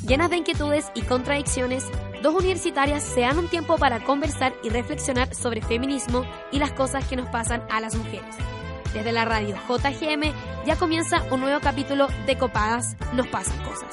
Llenas de inquietudes y contradicciones, dos universitarias se dan un tiempo para conversar y reflexionar sobre feminismo y las cosas que nos pasan a las mujeres. Desde la radio JGM ya comienza un nuevo capítulo de Copadas Nos Pasan Cosas.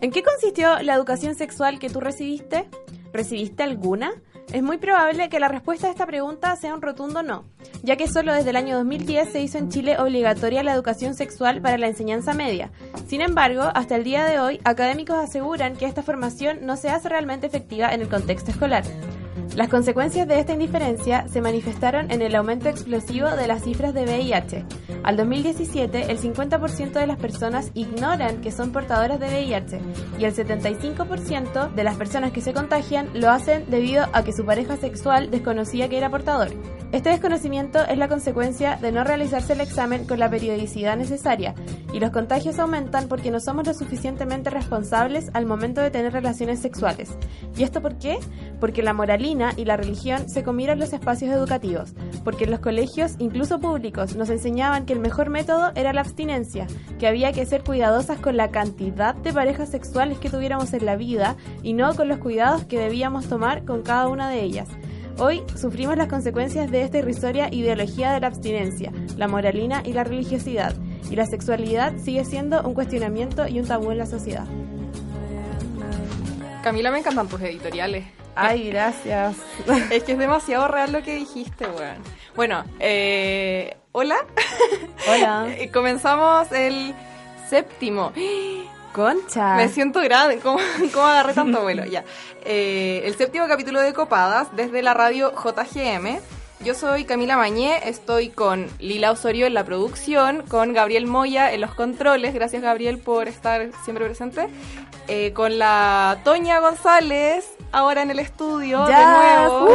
¿En qué consistió la educación sexual que tú recibiste? ¿Recibiste alguna? Es muy probable que la respuesta a esta pregunta sea un rotundo no, ya que solo desde el año 2010 se hizo en Chile obligatoria la educación sexual para la enseñanza media. Sin embargo, hasta el día de hoy, académicos aseguran que esta formación no se hace realmente efectiva en el contexto escolar. Las consecuencias de esta indiferencia se manifestaron en el aumento explosivo de las cifras de VIH. Al 2017, el 50% de las personas ignoran que son portadoras de VIH y el 75% de las personas que se contagian lo hacen debido a que su pareja sexual desconocía que era portador. Este desconocimiento es la consecuencia de no realizarse el examen con la periodicidad necesaria, y los contagios aumentan porque no somos lo suficientemente responsables al momento de tener relaciones sexuales. ¿Y esto por qué? Porque la moralina y la religión se comieron los espacios educativos, porque en los colegios, incluso públicos, nos enseñaban que el mejor método era la abstinencia, que había que ser cuidadosas con la cantidad de parejas sexuales que tuviéramos en la vida y no con los cuidados que debíamos tomar con cada una de ellas. Hoy sufrimos las consecuencias de esta irrisoria ideología de la abstinencia, la moralina y la religiosidad, y la sexualidad sigue siendo un cuestionamiento y un tabú en la sociedad. Camila, me encantan tus editoriales. Ay, gracias. Es que es demasiado real lo que dijiste, weón. Bueno, hola. Hola. Comenzamos el séptimo. Concha. Me siento grande. ¿Cómo agarré tanto vuelo? Ya. El séptimo capítulo de Copadas desde la radio JGM. Yo soy Camila Mañé, estoy con Lila Osorio en la producción, con Gabriel Moya en los controles, gracias Gabriel por estar siempre presente, con la Toña González ahora en el estudio de nuevo,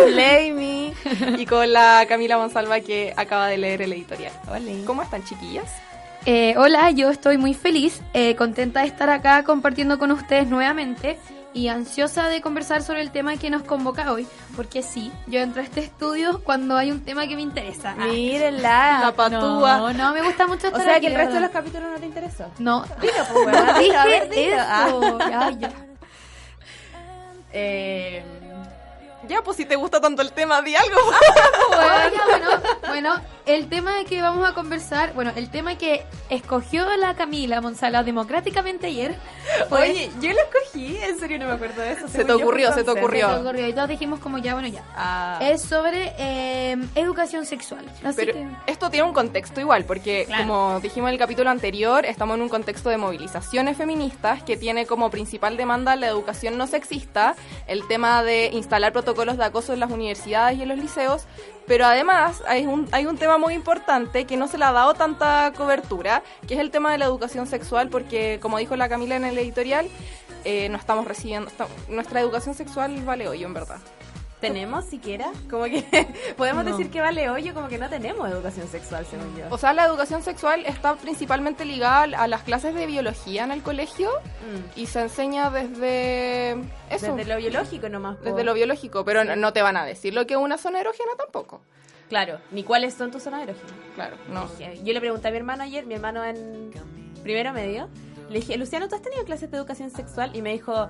slay me. Y con la Camila Monsalva que acaba de leer el editorial. Hola. ¿Cómo están, chiquillas? Hola, yo estoy muy feliz, contenta de estar acá compartiendo con ustedes nuevamente y ansiosa de conversar sobre el tema que nos convoca hoy, porque sí, yo entro a este estudio cuando hay un tema que me interesa. Mírenla. La patúa. No, me gusta mucho estar O sea, aquí, que el resto de ¿verdad? los capítulos no te interesó. No, Dilo, pues, weón. dije A ver, dilo. eso. Ya, pues si te gusta tanto el tema, di algo. Bueno, el tema que vamos a conversar, el tema que escogió la Camila Monsalva democráticamente ayer fue... Oye, yo lo escogí, en serio no me acuerdo de eso. Se te ocurrió. Se te ocurrió y todos dijimos como ya. Es sobre educación sexual. Así Pero que... esto tiene un contexto igual, porque Claro. como dijimos en el capítulo anterior, estamos en un contexto de movilizaciones feministas que tiene como principal demanda la educación no sexista, el tema de instalar protocolos de acoso en las universidades y en los liceos, pero además hay un tema muy importante que no se le ha dado tanta cobertura, que es el tema de la educación sexual, porque como dijo la Camila en el editorial, no estamos recibiendo, nuestra educación sexual vale hoyo, en verdad. ¿Tenemos siquiera? Como que podemos decir que vale hoyo, como que no tenemos educación sexual, según yo. O sea, la educación sexual está principalmente ligada a las clases de biología en el colegio y se enseña desde eso. Desde lo biológico nomás. Desde lo biológico, pero no te van a decir lo que es una zona erógena tampoco. Claro, ni cuáles son tus zonas erógenas. Claro, no. Yo le pregunté a mi hermano ayer, mi hermano en primero medio, le dije, Luciano, ¿tú has tenido clases de educación sexual? Y me dijo,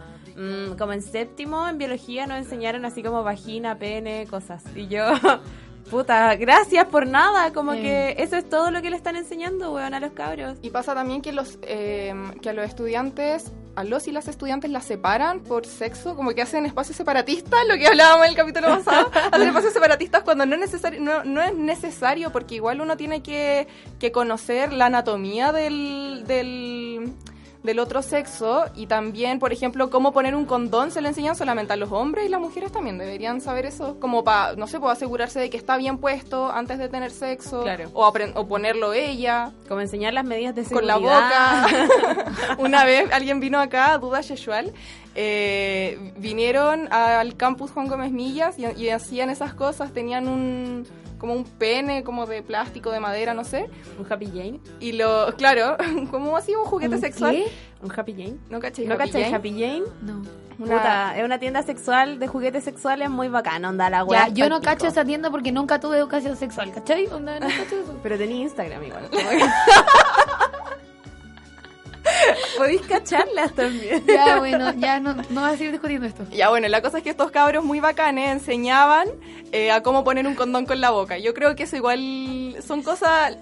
como en séptimo, en biología nos enseñaron así como vagina, pene, cosas. Y yo, puta, gracias por nada, como que eso es todo lo que le están enseñando, weón, a los cabros. Y pasa también que que a los estudiantes, a los y las estudiantes las separan por sexo, como que hacen espacios separatistas, lo que hablábamos en el capítulo pasado, hacen espacios separatistas cuando no es necesario, porque igual uno tiene que conocer la anatomía del otro sexo, y también, por ejemplo, cómo poner un condón se le enseñan solamente a los hombres, y las mujeres también deberían saber eso, como para, no sé, asegurarse de que está bien puesto antes de tener sexo, claro. o ponerlo ella. Como enseñar las medidas de Con seguridad. la boca. Una vez alguien vino acá, Duda Yeshual, vinieron al campus Juan Gómez Millas y hacían esas cosas, tenían como un pene como de plástico, de madera, no sé. Un Happy Jane. Y claro, como así un juguete sexual. ¿Qué? ¿Un Happy Jane? ¿No caché? ¿No cachai Happy Jane? No. Puta, es una tienda sexual de juguetes sexuales muy bacana, onda la wea. Ya, yo no cacho esa tienda porque nunca tuve educación sexual, ¿cachai? Onda, no cacho eso. Pero tenía Instagram igual. Podéis cacharlas también. Ya, bueno, ya no vas a seguir discutiendo esto. Ya, bueno, la cosa es que estos cabros muy bacanes enseñaban a cómo poner un condón con la boca. Yo creo que eso igual son cosas...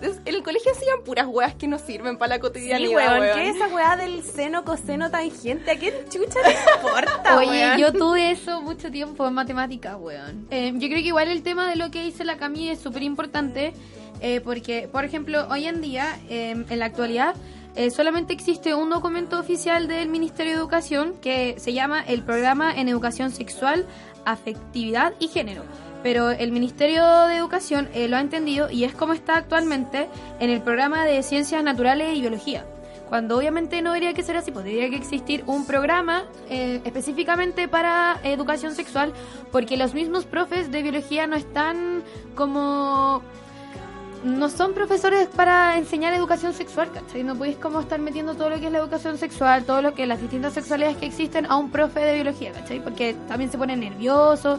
En el colegio hacían puras weas que no sirven para la cotidianidad, Sí, weón, weón. ¿qué es esa weá del seno, coseno, tangente? ¿A quién chucha le importa, Oye, weón? yo tuve eso mucho tiempo en matemáticas, weón. Yo creo que igual el tema de lo que dice la Cami es súper importante, porque, por ejemplo, hoy en día, en la actualidad, solamente existe un documento oficial del Ministerio de Educación que se llama el Programa en Educación Sexual, Afectividad y Género. Pero el Ministerio de Educación lo ha entendido y es como está actualmente en el programa de Ciencias Naturales y Biología. Cuando obviamente no debería que ser así, podría que existir un programa específicamente para educación sexual, porque los mismos profes de biología no están como... No son profesores para enseñar educación sexual, ¿cachai? No podéis como estar metiendo todo lo que es la educación sexual, todo lo que las distintas sexualidades que existen a un profe de biología, ¿cachai? Porque también se pone nervioso.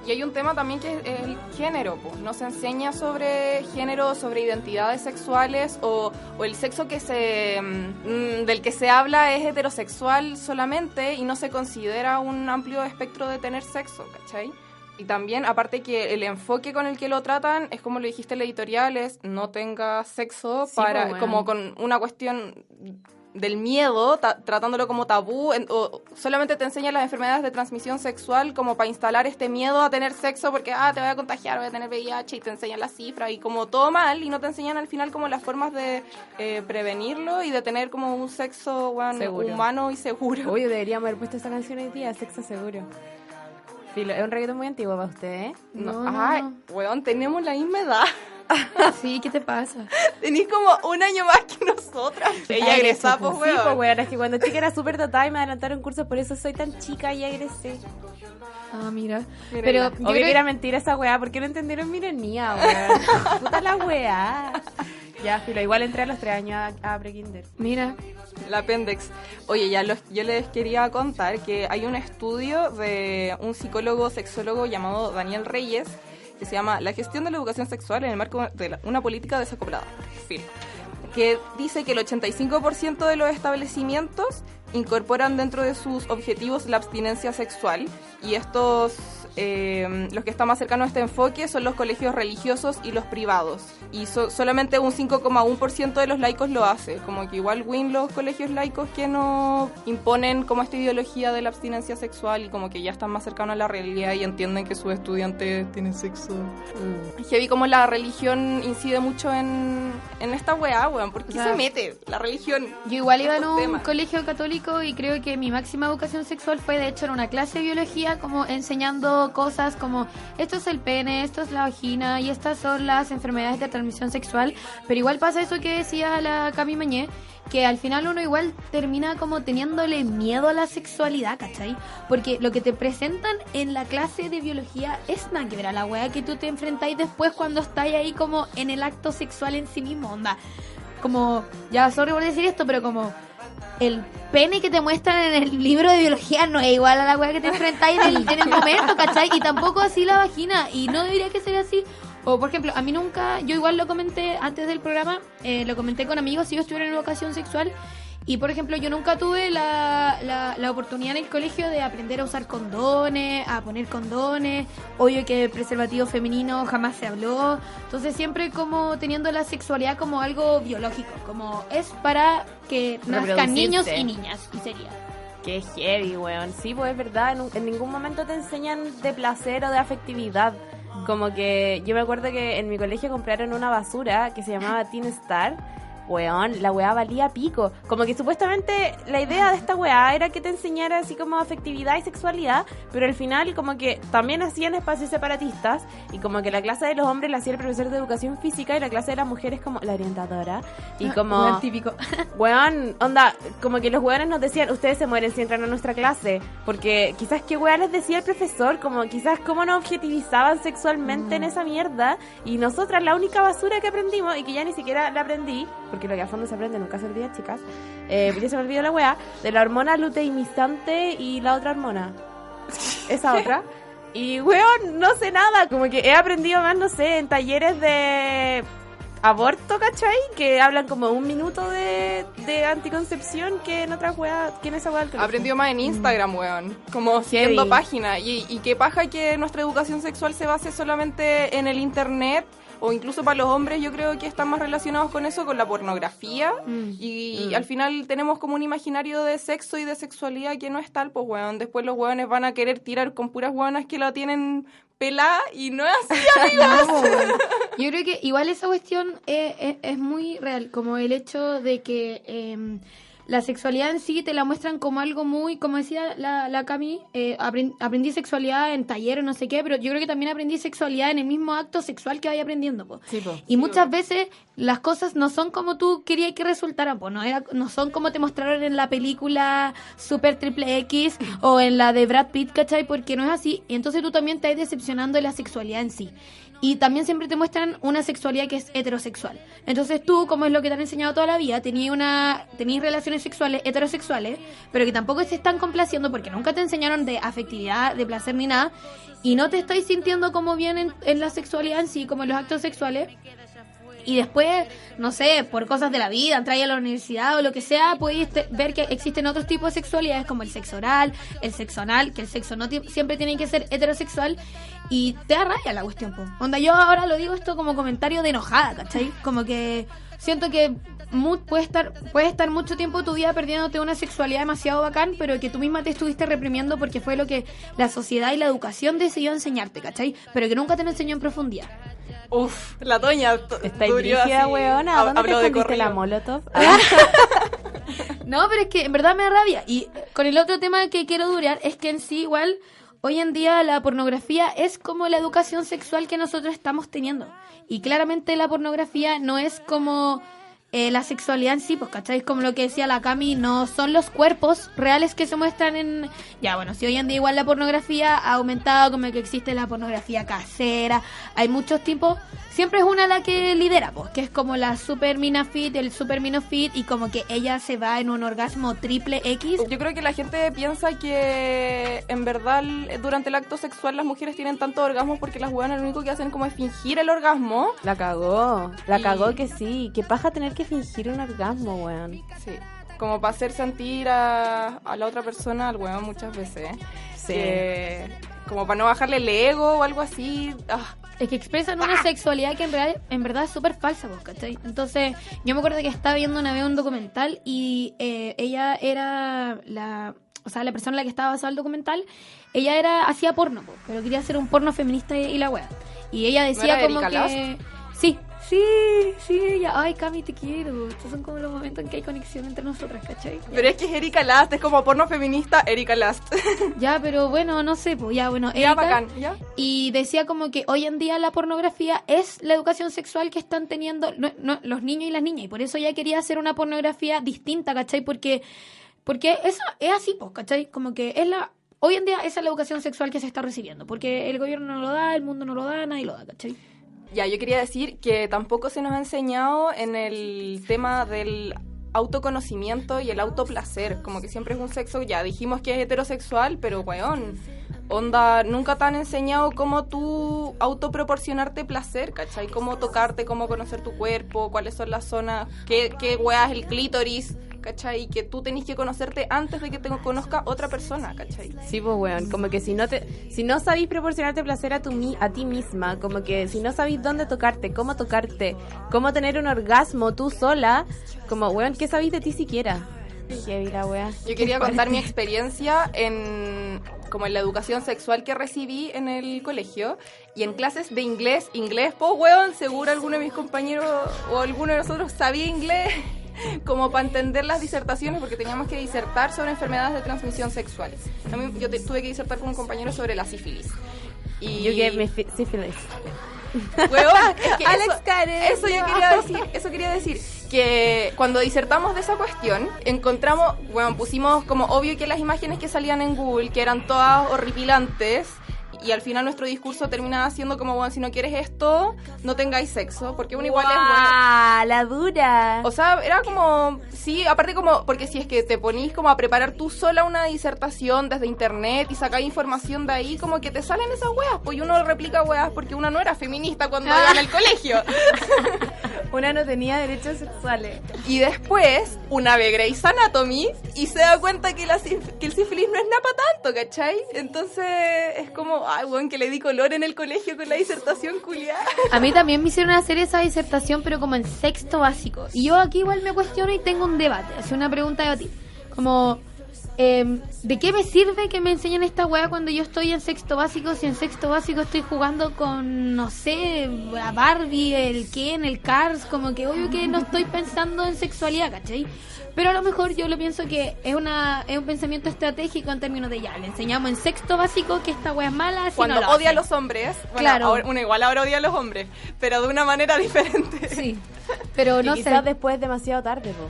Y hay un tema también que es el género, pues. No se enseña sobre género, sobre identidades sexuales o el sexo que del que se habla es heterosexual solamente y no se considera un amplio espectro de tener sexo, ¿cachai? Y también, aparte que el enfoque con el que lo tratan es como lo dijiste en la editorial, es no tenga sexo Sí, para pues, bueno. como con una cuestión del miedo, tratándolo como tabú, o solamente te enseñan las enfermedades de transmisión sexual como para instalar este miedo a tener sexo porque te voy a contagiar, voy a tener VIH y te enseñan las cifras y como todo mal y no te enseñan al final como las formas de prevenirlo y de tener como un sexo Seguro. humano y seguro. Uy, deberíamos haber puesto esa canción hoy día, Sexo Seguro. Filo, es un reggaetón muy antiguo para usted, ¿eh? No. Ay, weón, tenemos la misma edad. Sí, ¿qué te pasa? Tenís como un año más que nosotras. Ella Ay, egresó, sí, pues, Sí, pues, weón. weón, es que cuando chica era súper dotada y me adelantaron cursos, por eso soy tan chica y egresé. Ah, mira. Mírenla. Pero yo Obvio creo que era mentira esa weá, ¿por qué no entendieron mi ironía, weón? Puta la weá. Ya, filo, igual entré a los 3 años a prekinder. Mira, La Pendex. Oye, yo les quería contar que hay un estudio de un psicólogo sexólogo llamado Daniel Reyes que se llama La gestión de la educación sexual en el marco de una política desacoplada. Fin. Que dice que el 85% de los establecimientos incorporan dentro de sus objetivos la abstinencia sexual y estos... los que están más cercanos a este enfoque son los colegios religiosos y los privados. Y solamente un 5,1% de los laicos lo hace. Como que igual win los colegios laicos que no imponen como esta ideología de la abstinencia sexual y como que ya están más cercanos a la realidad y entienden que sus estudiantes tienen sexo. Es heavy como la religión incide mucho en esta weá, weón. ¿Por qué Claro. se mete la religión? yo igual iba en estos un temas? colegio católico y creo que mi máxima educación sexual fue de hecho en una clase de biología, como enseñando cosas como esto es el pene, esto es la vagina y estas son las enfermedades de transmisión sexual, pero igual pasa eso que decía la Cami Mañé, que al final uno igual termina como teniéndole miedo a la sexualidad, ¿cachai? Porque lo que te presentan en la clase de biología es nada que ver a la wea que tú te enfrentáis después cuando estáis ahí como en el acto sexual en sí mismo, onda. Como, ya sorry por decir esto, pero como el pene que te muestran en el libro de biología no es igual a la weá que te enfrentáis en el momento, ¿cachai? Y tampoco así la vagina, y no debería que ser así. O por ejemplo, a mí nunca, yo igual lo comenté antes del programa, lo comenté con amigos si yo estuviera en educación sexual. Y por ejemplo, yo nunca tuve la oportunidad en el colegio de aprender a usar condones, a poner condones. Obvio que el preservativo femenino jamás se habló. Entonces siempre como teniendo la sexualidad como algo biológico, como es para que nazcan niños y niñas, y sería. Qué heavy, weón. Sí, pues es verdad, en ningún momento te enseñan de placer o de afectividad. Como que yo me acuerdo que en mi colegio compraron una basura que se llamaba Teen Star. Weón, la weá valía pico. Como que supuestamente la idea de esta weá era que te enseñara así como afectividad y sexualidad, pero al final como que también hacían espacios separatistas y como que la clase de los hombres la hacía el profesor de educación física y la clase de las mujeres como la orientadora. Y como... Weón, típico. Weón, onda, como que los weones nos decían, ustedes se mueren si entran a nuestra clase, porque quizás qué weón les decía el profesor, como quizás cómo nos objetivizaban sexualmente en esa mierda, y nosotras la única basura que aprendimos, y que ya ni siquiera la aprendí, porque lo que a fondo se aprende nunca se olvida, chicas. Ya se me olvidó la weá, de la hormona luteinizante y la otra hormona. Esa otra. Y weón, no sé nada, como que he aprendido más, no sé, en talleres de aborto, ¿cachai? Que hablan como 1 minuto de anticoncepción que en otra weá, que en esa weá del colegio. Aprendió más en Instagram, weón. Como siguiendo páginas. Y qué paja que nuestra educación sexual se base solamente en el internet. O incluso para los hombres yo creo que están más relacionados con eso, con la pornografía. Y al final tenemos como un imaginario de sexo y de sexualidad que no es tal, pues weón. Después los weones van a querer tirar con puras weonas que la tienen pelada y no es así, amigos. No, yo creo que igual esa cuestión es muy real, como el hecho de que la sexualidad en sí te la muestran como algo muy, como decía la Cami, aprendí sexualidad en taller o no sé qué, pero yo creo que también aprendí sexualidad en el mismo acto sexual que vaya aprendiendo, po. Sí, po. Y muchas veces las cosas no son como tú querías que resultaran, po. No son como te mostraron en la película Super Triple X o en la de Brad Pitt, ¿cachai? Porque no es así, y entonces tú también te estás decepcionando de la sexualidad en sí. Y también siempre te muestran una sexualidad que es heterosexual. Entonces tú, como es lo que te han enseñado toda la vida, tenías relaciones sexuales heterosexuales, pero que tampoco se están complaciendo porque nunca te enseñaron de afectividad, de placer ni nada, y no te estáis sintiendo como bien en la sexualidad en sí, como en los actos sexuales. Y después, no sé, por cosas de la vida, entrar a la universidad o lo que sea, podéis ver que existen otros tipos de sexualidades como el sexo oral, el sexo anal, que el sexo no siempre tiene que ser heterosexual, y te da raya la cuestión, po. Onda, yo ahora lo digo esto como comentario de enojada, ¿cachai? Como que siento que puedes estar mucho tiempo de tu vida perdiéndote una sexualidad demasiado bacán, pero que tú misma te estuviste reprimiendo porque fue lo que la sociedad y la educación decidió enseñarte, ¿cachai? Pero que nunca te lo enseñó en profundidad. Uf, la doña está dirigida, weona. ¿Dónde te escondiste la molotov? No, pero es que en verdad me da rabia. Y con el otro tema que quiero durar es que en sí igual hoy en día la pornografía es como la educación sexual que nosotros estamos teniendo. Y claramente la pornografía no es como la sexualidad en sí, pues, ¿cachai? Como lo que decía la Cami, no son los cuerpos reales que se muestran en... Ya, bueno, si hoy en día igual la pornografía ha aumentado, como que existe la pornografía casera, hay muchos tipos, siempre es una la que lidera, pues, que es como la super mina fit, el super mino fit, y como que ella se va en un orgasmo triple X. Yo creo que la gente piensa que en verdad durante el acto sexual las mujeres tienen tantos orgasmos porque las hueonas lo único que hacen como es fingir el orgasmo. La cagó que sí, qué paja tener que fingir un orgasmo, weón. Sí, como para hacer sentir a la otra persona al weón muchas veces, Sí. como para no bajarle el ego o algo así. Es que expresan una sexualidad que en verdad es súper falsa, pues, ¿cachai? Entonces, yo me acuerdo que estaba viendo una vez un documental y ella era la persona en la que estaba basado el documental, ella hacía porno, pues, pero quería hacer un porno feminista y la wea. Y ella decía ¿No era como Erika que... Sí, ella, ay, Cami, te quiero. Estos son como los momentos en que hay conexión entre nosotras, ¿cachai? Pero es que es Erika Last, es como porno feminista, Erika Last. Ya, pero bueno, no sé, pues ya, bueno, Ya, Erika, bacán, ¿ya? y decía como que hoy en día la pornografía es la educación sexual que están teniendo los niños y las niñas, y por eso ella quería hacer una pornografía distinta, ¿cachai? Porque eso es así, pues, ¿cachai? Como que hoy en día esa es la educación sexual que se está recibiendo, porque el gobierno no lo da, el mundo no lo da, nadie lo da, ¿cachai? Ya, yo quería decir que tampoco se nos ha enseñado en el tema del autoconocimiento y el autoplacer, como que siempre es un sexo, ya dijimos que es heterosexual, pero weón, onda, nunca te han enseñado cómo tú autoproporcionarte placer, ¿cachai? Cómo tocarte, cómo conocer tu cuerpo, cuáles son las zonas, qué weá es el clítoris, ¿cachai? Que tú tenés que conocerte antes de que te conozca otra persona, ¿cachai? Sí, pues, weón, como que si no sabís proporcionarte placer a ti misma, como que si no sabís dónde tocarte, cómo tener un orgasmo tú sola, como, weón, ¿qué sabís de ti siquiera? Heavy la wea. Yo quería contar mi experiencia como en la educación sexual que recibí en el colegio y en clases de inglés, pues, weón, seguro alguno de mis compañeros o alguno de nosotros sabía inglés. Como para entender las disertaciones, porque teníamos que disertar sobre enfermedades de transmisión sexual. Yo tuve que disertar con un compañero sobre la sífilis. Y You gave me sífilis. Huevón, es que Alex Karen. eso quería decir que cuando disertamos de esa cuestión pusimos como obvio que las imágenes que salían en Google, que eran todas horripilantes, y al final nuestro discurso termina siendo como, bueno, si no quieres esto, no tengáis sexo, porque uno igual es bueno. La dura. O sea, era como, sí, aparte como, porque si es que te ponís como a preparar tú sola una disertación desde internet y sacáis información de ahí, como que te salen esas weas, pues y uno replica weas porque uno no era feminista cuando iba en el colegio. Una no tenía derechos sexuales. Y después, una ve Grey's Anatomy y se da cuenta que, que el sífilis no es nada para tanto, ¿cachai? Entonces es como, ay, weón, que le di color en el colegio con la disertación culiada. A mí también me hicieron hacer esa disertación, pero como en sexto básico. Y yo aquí igual me cuestiono y tengo un debate, hacer una pregunta de ti. Como, ¿de qué me sirve que me enseñen esta weá cuando yo estoy en sexto básico? Si en sexto básico estoy jugando con, no sé, a Barbie, el Ken, el Cars, como que obvio que no estoy pensando en sexualidad, ¿cachai? Pero a lo mejor yo lo pienso que es un pensamiento estratégico en términos de ya, le enseñamos en sexto básico que esta weá es mala. Si cuando no odia a los hombres, bueno, claro. Uno igual ahora odia a los hombres, pero de una manera diferente. Sí, pero no sé. Quizás después es demasiado tarde, po.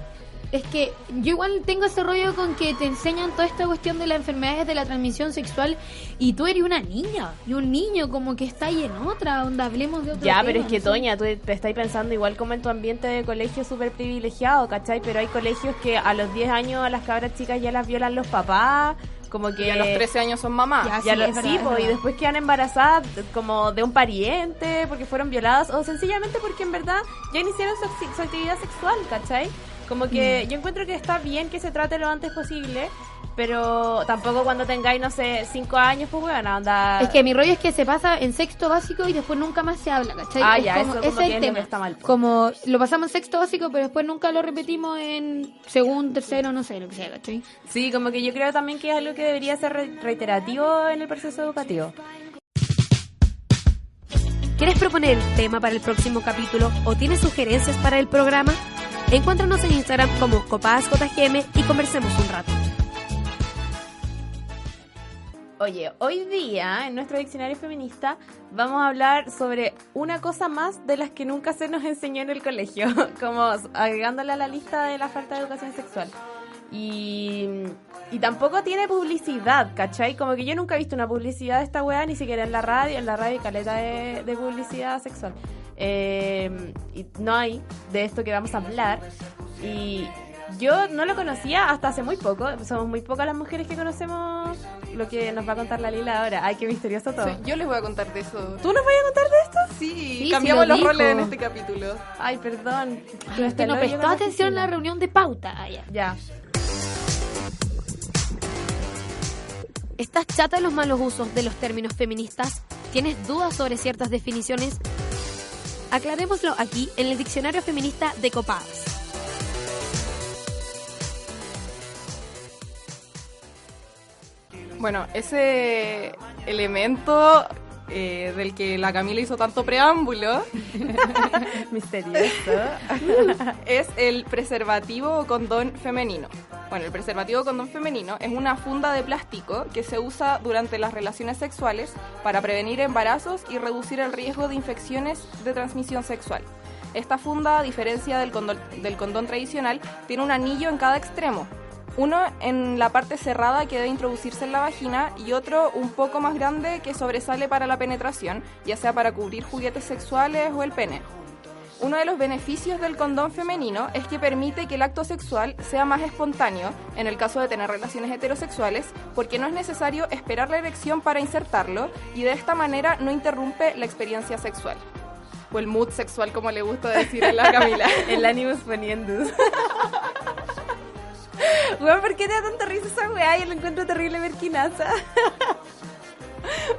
Es que yo igual tengo ese rollo con que te enseñan toda esta cuestión de las enfermedades de la transmisión sexual y tú eres una niña y un niño como que está ahí en otra onda, hablemos de otro Ya, tema, pero es que, no sé. Toña, tú te estás pensando igual como en tu ambiente de colegio súper privilegiado, ¿cachai? Pero hay colegios que a los 10 años a las cabras chicas ya las violan los papás, como que... Y a los 13 años son mamás. Ya, Ya sí, es verdad, es po, y verdad. después quedan embarazadas como de un pariente, porque fueron violadas, o sencillamente porque en verdad ya iniciaron su actividad sexual, ¿cachai? Como que yo encuentro que está bien que se trate lo antes posible, pero tampoco cuando tengáis, no sé, 5 años, pues bueno, anda... Es que mi rollo es que se pasa en sexto básico y después nunca más se habla, ¿cachai? Ah, Es ya, eso como ese que es es el lo tema. que está mal, po. Como lo pasamos en sexto básico, pero después nunca lo repetimos en segundo, tercero, no sé, lo que sea, ¿cachai? Sí, como que yo creo también que es algo que debería ser reiterativo en el proceso educativo. ¿Quieres proponer el tema para el próximo capítulo o tienes sugerencias para el programa? Encuéntranos en Instagram como copadasjgm y conversemos un rato. Oye, hoy día en nuestro diccionario feminista vamos a hablar sobre una cosa más de las que nunca se nos enseñó en el colegio, como agregándola a la lista de la falta de educación sexual. Y tampoco tiene publicidad, ¿cachai? Como que yo nunca he visto una publicidad de esta weá, ni siquiera en la radio hay caleta de publicidad sexual. Y no hay de esto que vamos a hablar. Y yo no lo conocía hasta hace muy poco. Somos muy pocas las mujeres que conocemos lo que nos va a contar la Lila ahora. Ay, qué misterioso todo. Sí, yo les voy a contar de eso. ¿Tú nos vas a contar de esto? Sí, Sí, cambiamos sí lo los roles dijo. en este capítulo. Ay, perdón. Que no prestó atención en la reunión de pauta. Ah, ya. Ya. ¿Estás chata de los malos usos de los términos feministas? ¿Tienes dudas sobre ciertas definiciones? Aclarémoslo aquí en el Diccionario Feminista de Copadas. Bueno, ese elemento del que la Camila hizo tanto preámbulo Misterioso. es el preservativo o condón femenino. Bueno, el preservativo o condón femenino es una funda de plástico que se usa durante las relaciones sexuales para prevenir embarazos y reducir el riesgo de infecciones de transmisión sexual. Esta funda, a diferencia del condón tradicional, tiene un anillo en cada extremo. Uno en la parte cerrada que debe introducirse en la vagina y otro un poco más grande que sobresale para la penetración, ya sea para cubrir juguetes sexuales o el pene. Uno de los beneficios del condón femenino es que permite que el acto sexual sea más espontáneo en el caso de tener relaciones heterosexuales, porque no es necesario esperar la erección para insertarlo y de esta manera no interrumpe la experiencia sexual. O el mood sexual, como le gusta decir a la Camila. El ánimo poniendo. Weón, ¿por qué te da tanta risa esa weá? Yo lo encuentro terrible merquinaza.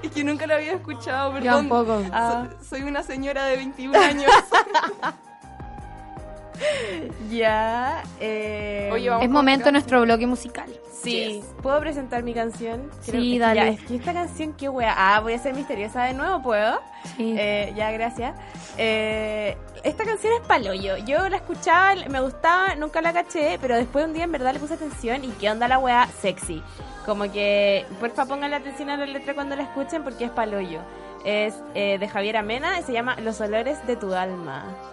Es que nunca lo había escuchado, Yo perdón. tampoco. Soy una señora de 21 años. Ya. Oye, vamos Es con momento de otra. nuestro bloque musical. Sí. ¿Puedo presentar mi canción? Sí, que dale. ya, es que esta canción, qué wea. Ah, voy a ser misteriosa de nuevo, ¿puedo? Sí. Ya, gracias. Esta canción es paloyo. Yo la escuchaba, me gustaba, nunca la caché, pero después un día en verdad le puse atención y qué onda la wea sexy. Como que, porfa, pongan atención a la letra cuando la escuchen porque es paloyo. Es de Javier Amena y se llama Los olores de tu alma.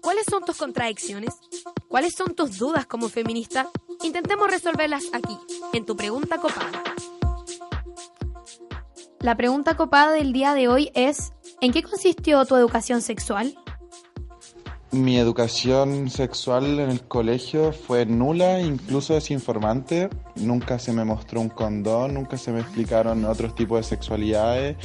¿Cuáles son tus contradicciones? ¿Cuáles son tus dudas como feminista? Intentemos resolverlas aquí, en tu pregunta copada. La pregunta copada del día de hoy es: ¿en qué consistió tu educación sexual? Mi educación sexual en el colegio fue nula, incluso desinformante. Nunca se me mostró un condón, nunca se me explicaron otros tipos de sexualidades.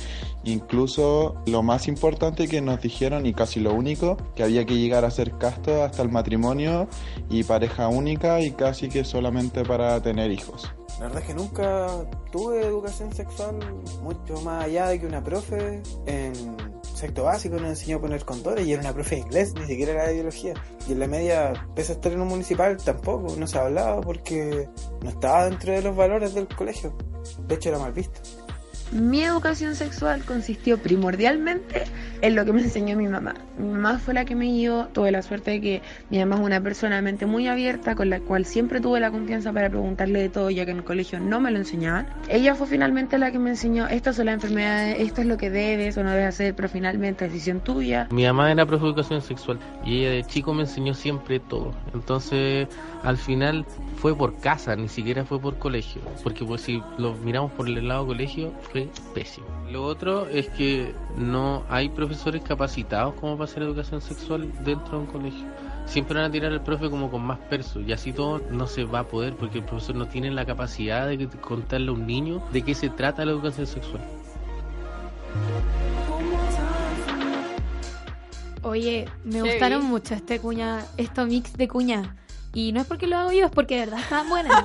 Incluso lo más importante que nos dijeron, y casi lo único, que había que llegar a ser casto hasta el matrimonio y pareja única y casi que solamente para tener hijos. La verdad es que nunca tuve educación sexual mucho más allá de que una profe en sexto básico nos enseñó a poner condones y era una profe de inglés, ni siquiera era de biología. Y en la media, pese a estar en un municipal, tampoco, no se hablaba porque no estaba dentro de los valores del colegio. De hecho era mal visto. Mi educación sexual consistió primordialmente en lo que me enseñó mi mamá. Mi mamá fue la que me guió. Tuve la suerte de que mi mamá es una persona de mente muy abierta, con la cual siempre tuve la confianza para preguntarle de todo, ya que en el colegio no me lo enseñaban. Ella fue finalmente la que me enseñó: estas son las enfermedades, esto es lo que debes o no debes hacer, pero finalmente es decisión tuya. Mi mamá era profe de educación sexual y ella de chico me enseñó siempre todo. Entonces, al final fue por casa, ni siquiera fue por colegio, porque pues si lo miramos por el lado colegio fue pésimo. Lo otro es que no hay profesores capacitados como para hacer educación sexual dentro de un colegio. Siempre van a tirar al profe como con más perso, y así todo no se va a poder porque el profesor no tiene la capacidad de contarle a un niño de qué se trata la educación sexual. Oye, me gustaron mucho estos mix de cuñas. Y no es porque lo hago yo, es porque de verdad están buenas.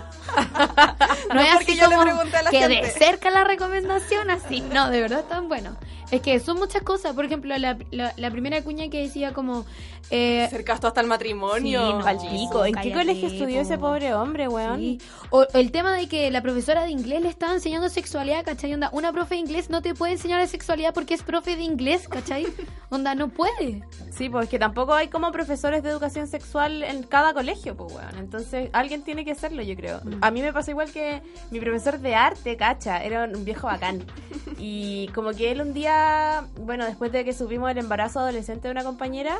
No es porque así yo como le pregunté a la que gente. de cerca la recomendación, así. No, de verdad están buenos. Es que son muchas cosas. Por ejemplo, la primera cuña que decía como... Ser casto hasta el matrimonio. Sí, no. Al pico. ¿En qué Cállate, colegio estudió ese po. pobre hombre, weón? Sí. O el tema de que la profesora de inglés le estaba enseñando sexualidad, ¿cachai? Onda, una profe de inglés no te puede enseñar de sexualidad porque es profe de inglés, ¿cachai? Onda, no puede. Sí, pues que tampoco hay como profesores de educación sexual en cada colegio, pues, weón. Entonces, alguien tiene que hacerlo, yo creo. A mí me pasó igual que mi profesor de arte, cacha, era un viejo bacán. Y como que él un día, bueno, después de que supimos el embarazo adolescente de una compañera,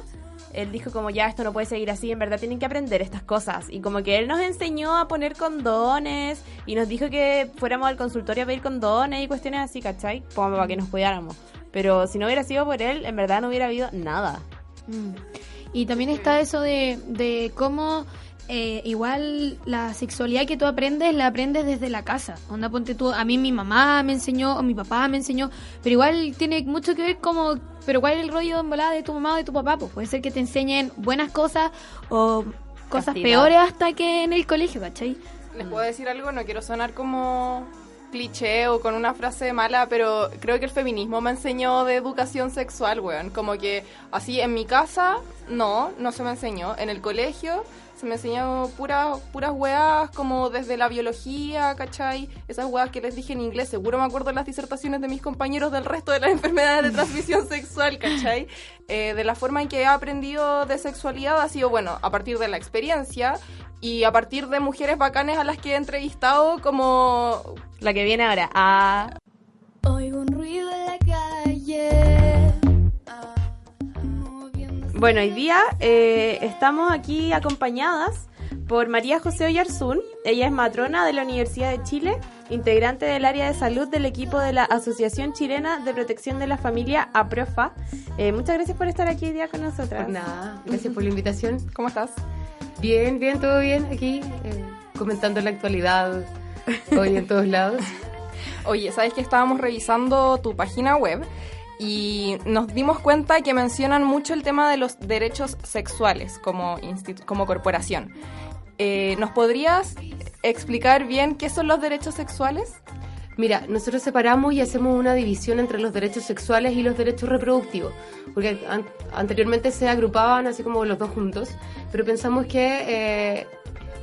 él dijo como, ya, esto no puede seguir así, en verdad tienen que aprender estas cosas. Y como que él nos enseñó a poner condones y nos dijo que fuéramos al consultorio a pedir condones y cuestiones así, ¿cachai? Como para que nos cuidáramos. Pero si no hubiera sido por él, en verdad no hubiera habido nada. Y también está eso de cómo igual la sexualidad que tú aprendes, la aprendes desde la casa. Onda, ponte tú, a mí mi mamá me enseñó, o mi papá me enseñó, pero igual tiene mucho que ver como, pero ¿cuál es el rollo en volada de tu mamá o de tu papá? Pues puede ser que te enseñen buenas cosas o cosas Castidad. peores hasta que en el colegio, ¿cachai? Les puedo decir algo, no quiero sonar como cliché o con una frase mala, pero creo que el feminismo me enseñó de educación sexual, weón. Como que así en mi casa, no se me enseñó. En el colegio se me enseñó puras weas, como desde la biología, ¿cachai? Esas weas que les dije en inglés, seguro me acuerdo de las disertaciones de mis compañeros del resto de las enfermedades de transmisión sexual, ¿cachai? De la forma en que he aprendido de sexualidad ha sido, bueno, a partir de la experiencia y a partir de mujeres bacanes a las que he entrevistado, como La que viene ahora. Oigo un ruido en la calle. Bueno, hoy día estamos aquí acompañadas por María José Oyarzún. Ella es matrona de la Universidad de Chile, integrante del área de salud del equipo de la Asociación Chilena de Protección de la Familia, APROFA. Muchas gracias por estar aquí hoy día con nosotras. Pues nada, gracias por la invitación. ¿Cómo estás? Bien, todo bien aquí, comentando la actualidad hoy en todos lados. Oye, ¿sabes que estábamos revisando tu página web y nos dimos cuenta que mencionan mucho el tema de los derechos sexuales como corporación? ¿Nos podrías explicar bien qué son los derechos sexuales? Mira, nosotros separamos y hacemos una división entre los derechos sexuales y los derechos reproductivos, porque anteriormente se agrupaban así como los dos juntos, pero pensamos que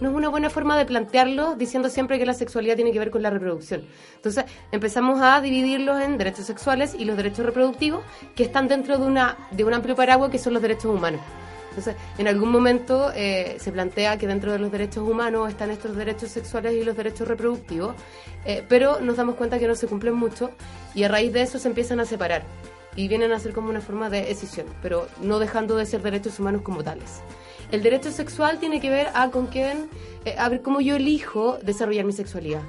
no es una buena forma de plantearlo diciendo siempre que la sexualidad tiene que ver con la reproducción. Entonces empezamos a dividirlos en derechos sexuales y los derechos reproductivos, que están dentro de un amplio paraguas que son los derechos humanos. Entonces, en algún momento se plantea que dentro de los derechos humanos están estos derechos sexuales y los derechos reproductivos, pero nos damos cuenta que no se cumplen mucho y a raíz de eso se empiezan a separar y vienen a ser como una forma de escisión, pero no dejando de ser derechos humanos como tales. El derecho sexual tiene que ver a ver cómo yo elijo desarrollar mi sexualidad,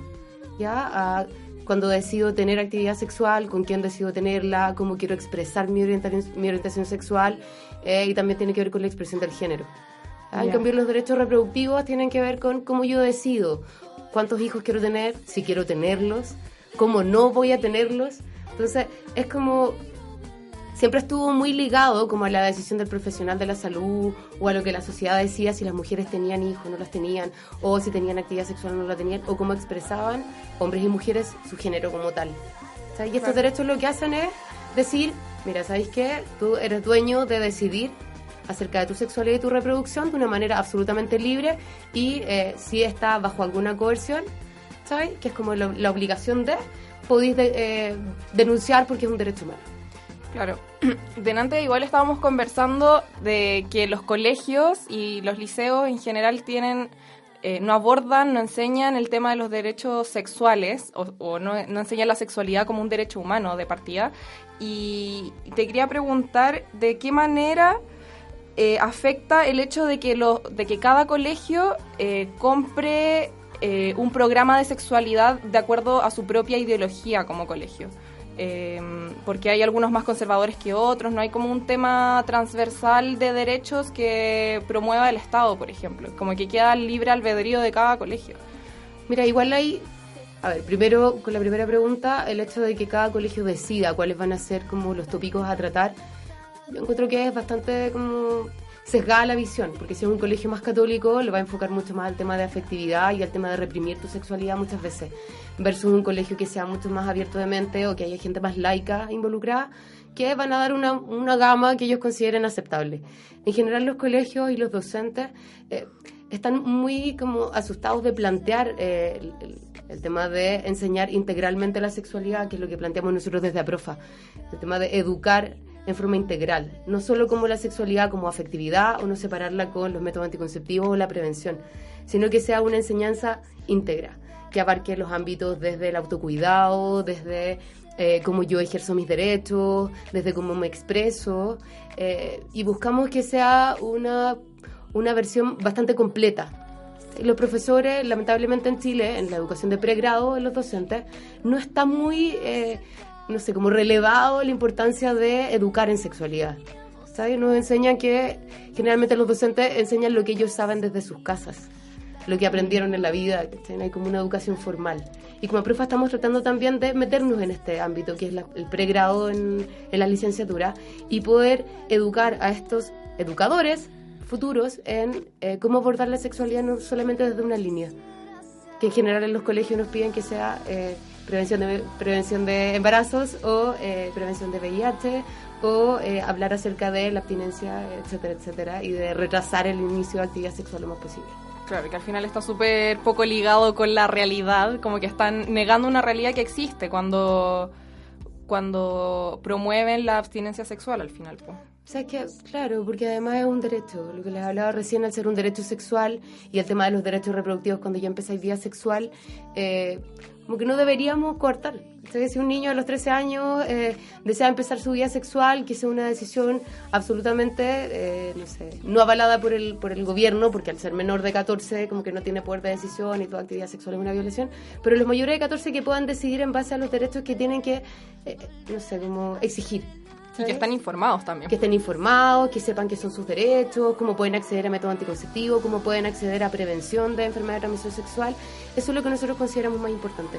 ¿ya? Cuando decido tener actividad sexual, con quién decido tenerla, cómo quiero expresar mi orientación sexual, y también tiene que ver con la expresión del género. En cambio, los derechos reproductivos tienen que ver con cómo yo decido cuántos hijos quiero tener, si quiero tenerlos, cómo no voy a tenerlos. Entonces, es como... Siempre estuvo muy ligado como a la decisión del profesional de la salud o a lo que la sociedad decía si las mujeres tenían hijos o no las tenían, o si tenían actividad sexual o no la tenían, o cómo expresaban hombres y mujeres su género como tal. O sea, y estos derechos lo que hacen es decir, mira, ¿sabes qué? Tú eres dueño de decidir acerca de tu sexualidad y tu reproducción de una manera absolutamente libre y si está bajo alguna coerción, ¿sabes? Que es como la obligación podéis denunciar porque es un derecho humano. Claro. Delante igual estábamos conversando de que los colegios y los liceos en general no abordan, no enseñan el tema de los derechos sexuales o no enseñan la sexualidad como un derecho humano de partida. Y te quería preguntar de qué manera afecta el hecho de que cada colegio compre un programa de sexualidad de acuerdo a su propia ideología como colegio. Porque hay algunos más conservadores que otros, no hay como un tema transversal de derechos que promueva el Estado, por ejemplo, como que queda libre albedrío de cada colegio. Mira, igual hay, a ver, primero, con la primera pregunta, el hecho de que cada colegio decida cuáles van a ser como los tópicos a tratar, yo encuentro que es bastante como sesgada la visión, porque si es un colegio más católico le va a enfocar mucho más al tema de afectividad y al tema de reprimir tu sexualidad muchas veces, versus un colegio que sea mucho más abierto de mente o que haya gente más laica involucrada, que van a dar una gama que ellos consideren aceptable. En general los colegios y los docentes están muy como asustados de plantear el tema de enseñar integralmente la sexualidad, que es lo que planteamos nosotros desde APROFA, el tema de educar en forma integral, no solo como la sexualidad como afectividad o no separarla con los métodos anticonceptivos o la prevención, sino que sea una enseñanza íntegra, que abarque los ámbitos desde el autocuidado, desde cómo yo ejerzo mis derechos, desde cómo me expreso, y buscamos que sea una versión bastante completa. Los profesores, lamentablemente en Chile, en la educación de pregrado, en los docentes, no está muy... no sé, como relevado la importancia de educar en sexualidad. ¿Sabes? Nos enseñan que generalmente los docentes enseñan lo que ellos saben desde sus casas, lo que aprendieron en la vida, ¿sí? Hay como una educación formal. Y como APROFA estamos tratando también de meternos en este ámbito, que es el pregrado en la licenciatura, y poder educar a estos educadores futuros en cómo abordar la sexualidad no solamente desde una línea, que en general en los colegios nos piden que sea prevención de embarazos o prevención de VIH o hablar acerca de la abstinencia, etcétera, etcétera, y de retrasar el inicio de actividad sexual lo más posible. Claro, que al final está súper poco ligado con la realidad, como que están negando una realidad que existe cuando promueven la abstinencia sexual al final. Pues. O sea, que, claro, porque además es un derecho, lo que les hablaba recién, al ser un derecho sexual y el tema de los derechos reproductivos cuando ya empieza vida sexual, como que no deberíamos coartar. O sea, si un niño a los 13 años desea empezar su vida sexual, que sea una decisión absolutamente, no avalada por el gobierno, porque al ser menor de 14 como que no tiene poder de decisión y toda actividad sexual es una violación, pero los mayores de 14 que puedan decidir en base a los derechos que tienen que, como exigir. Y que están informados también. Que estén informados, que sepan qué son sus derechos, cómo pueden acceder a método anticonceptivo, cómo pueden acceder a prevención de enfermedad de transmisión sexual. Eso es lo que nosotros consideramos más importante.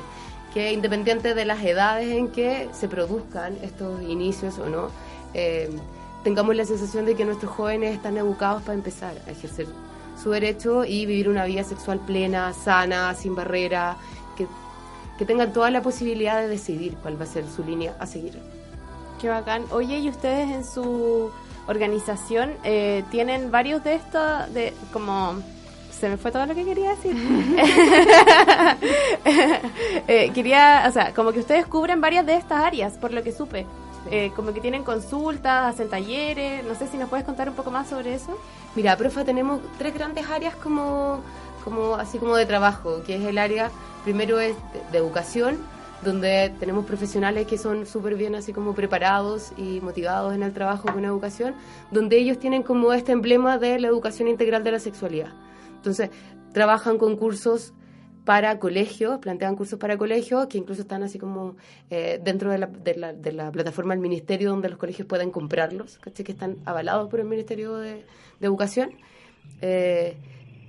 Que independiente de las edades en que se produzcan estos inicios o no, tengamos la sensación de que nuestros jóvenes están educados para empezar a ejercer su derecho y vivir una vida sexual plena, sana, sin barrera, que tengan toda la posibilidad de decidir cuál va a ser su línea a seguir. Qué bacán. Oye, ¿y ustedes en su organización tienen varios de estos, se me fue todo lo que quería decir? Como que ustedes cubren varias de estas áreas, por lo que supe. Como que tienen consultas, hacen talleres, no sé si nos puedes contar un poco más sobre eso. Mira, profa, tenemos 3 grandes áreas como de trabajo, que es el área, primero es de educación, donde tenemos profesionales que son súper bien así como preparados y motivados en el trabajo con educación, donde ellos tienen como este emblema de la educación integral de la sexualidad. Entonces, trabajan con cursos para colegios, plantean cursos para colegios, que incluso están así como dentro de la plataforma del ministerio, donde los colegios pueden comprarlos, ¿cachai? Que están avalados por el Ministerio de Educación.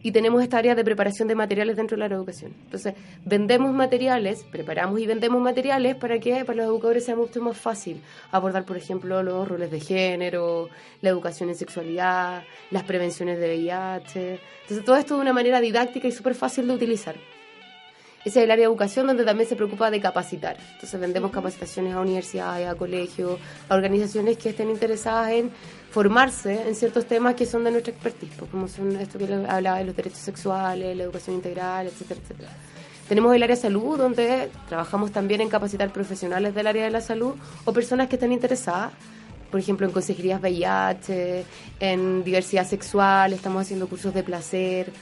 Y tenemos esta área de preparación de materiales dentro de la educación. Entonces, vendemos materiales, preparamos y vendemos materiales para que para los educadores sea mucho más fácil abordar, por ejemplo, los roles de género, la educación en sexualidad, las prevenciones de VIH. Entonces, todo esto de una manera didáctica y súper fácil de utilizar. Ese es el área de educación, donde también se preocupa de capacitar. Entonces vendemos capacitaciones a universidades, a colegios, a organizaciones que estén interesadas en formarse en ciertos temas que son de nuestra expertise, pues, como son esto que les hablaba de los derechos sexuales, la educación integral, etcétera, etcétera. Tenemos el área de salud, donde trabajamos también en capacitar profesionales del área de la salud o personas que estén interesadas, por ejemplo, en consejerías VIH, en diversidad sexual, estamos haciendo cursos de placer.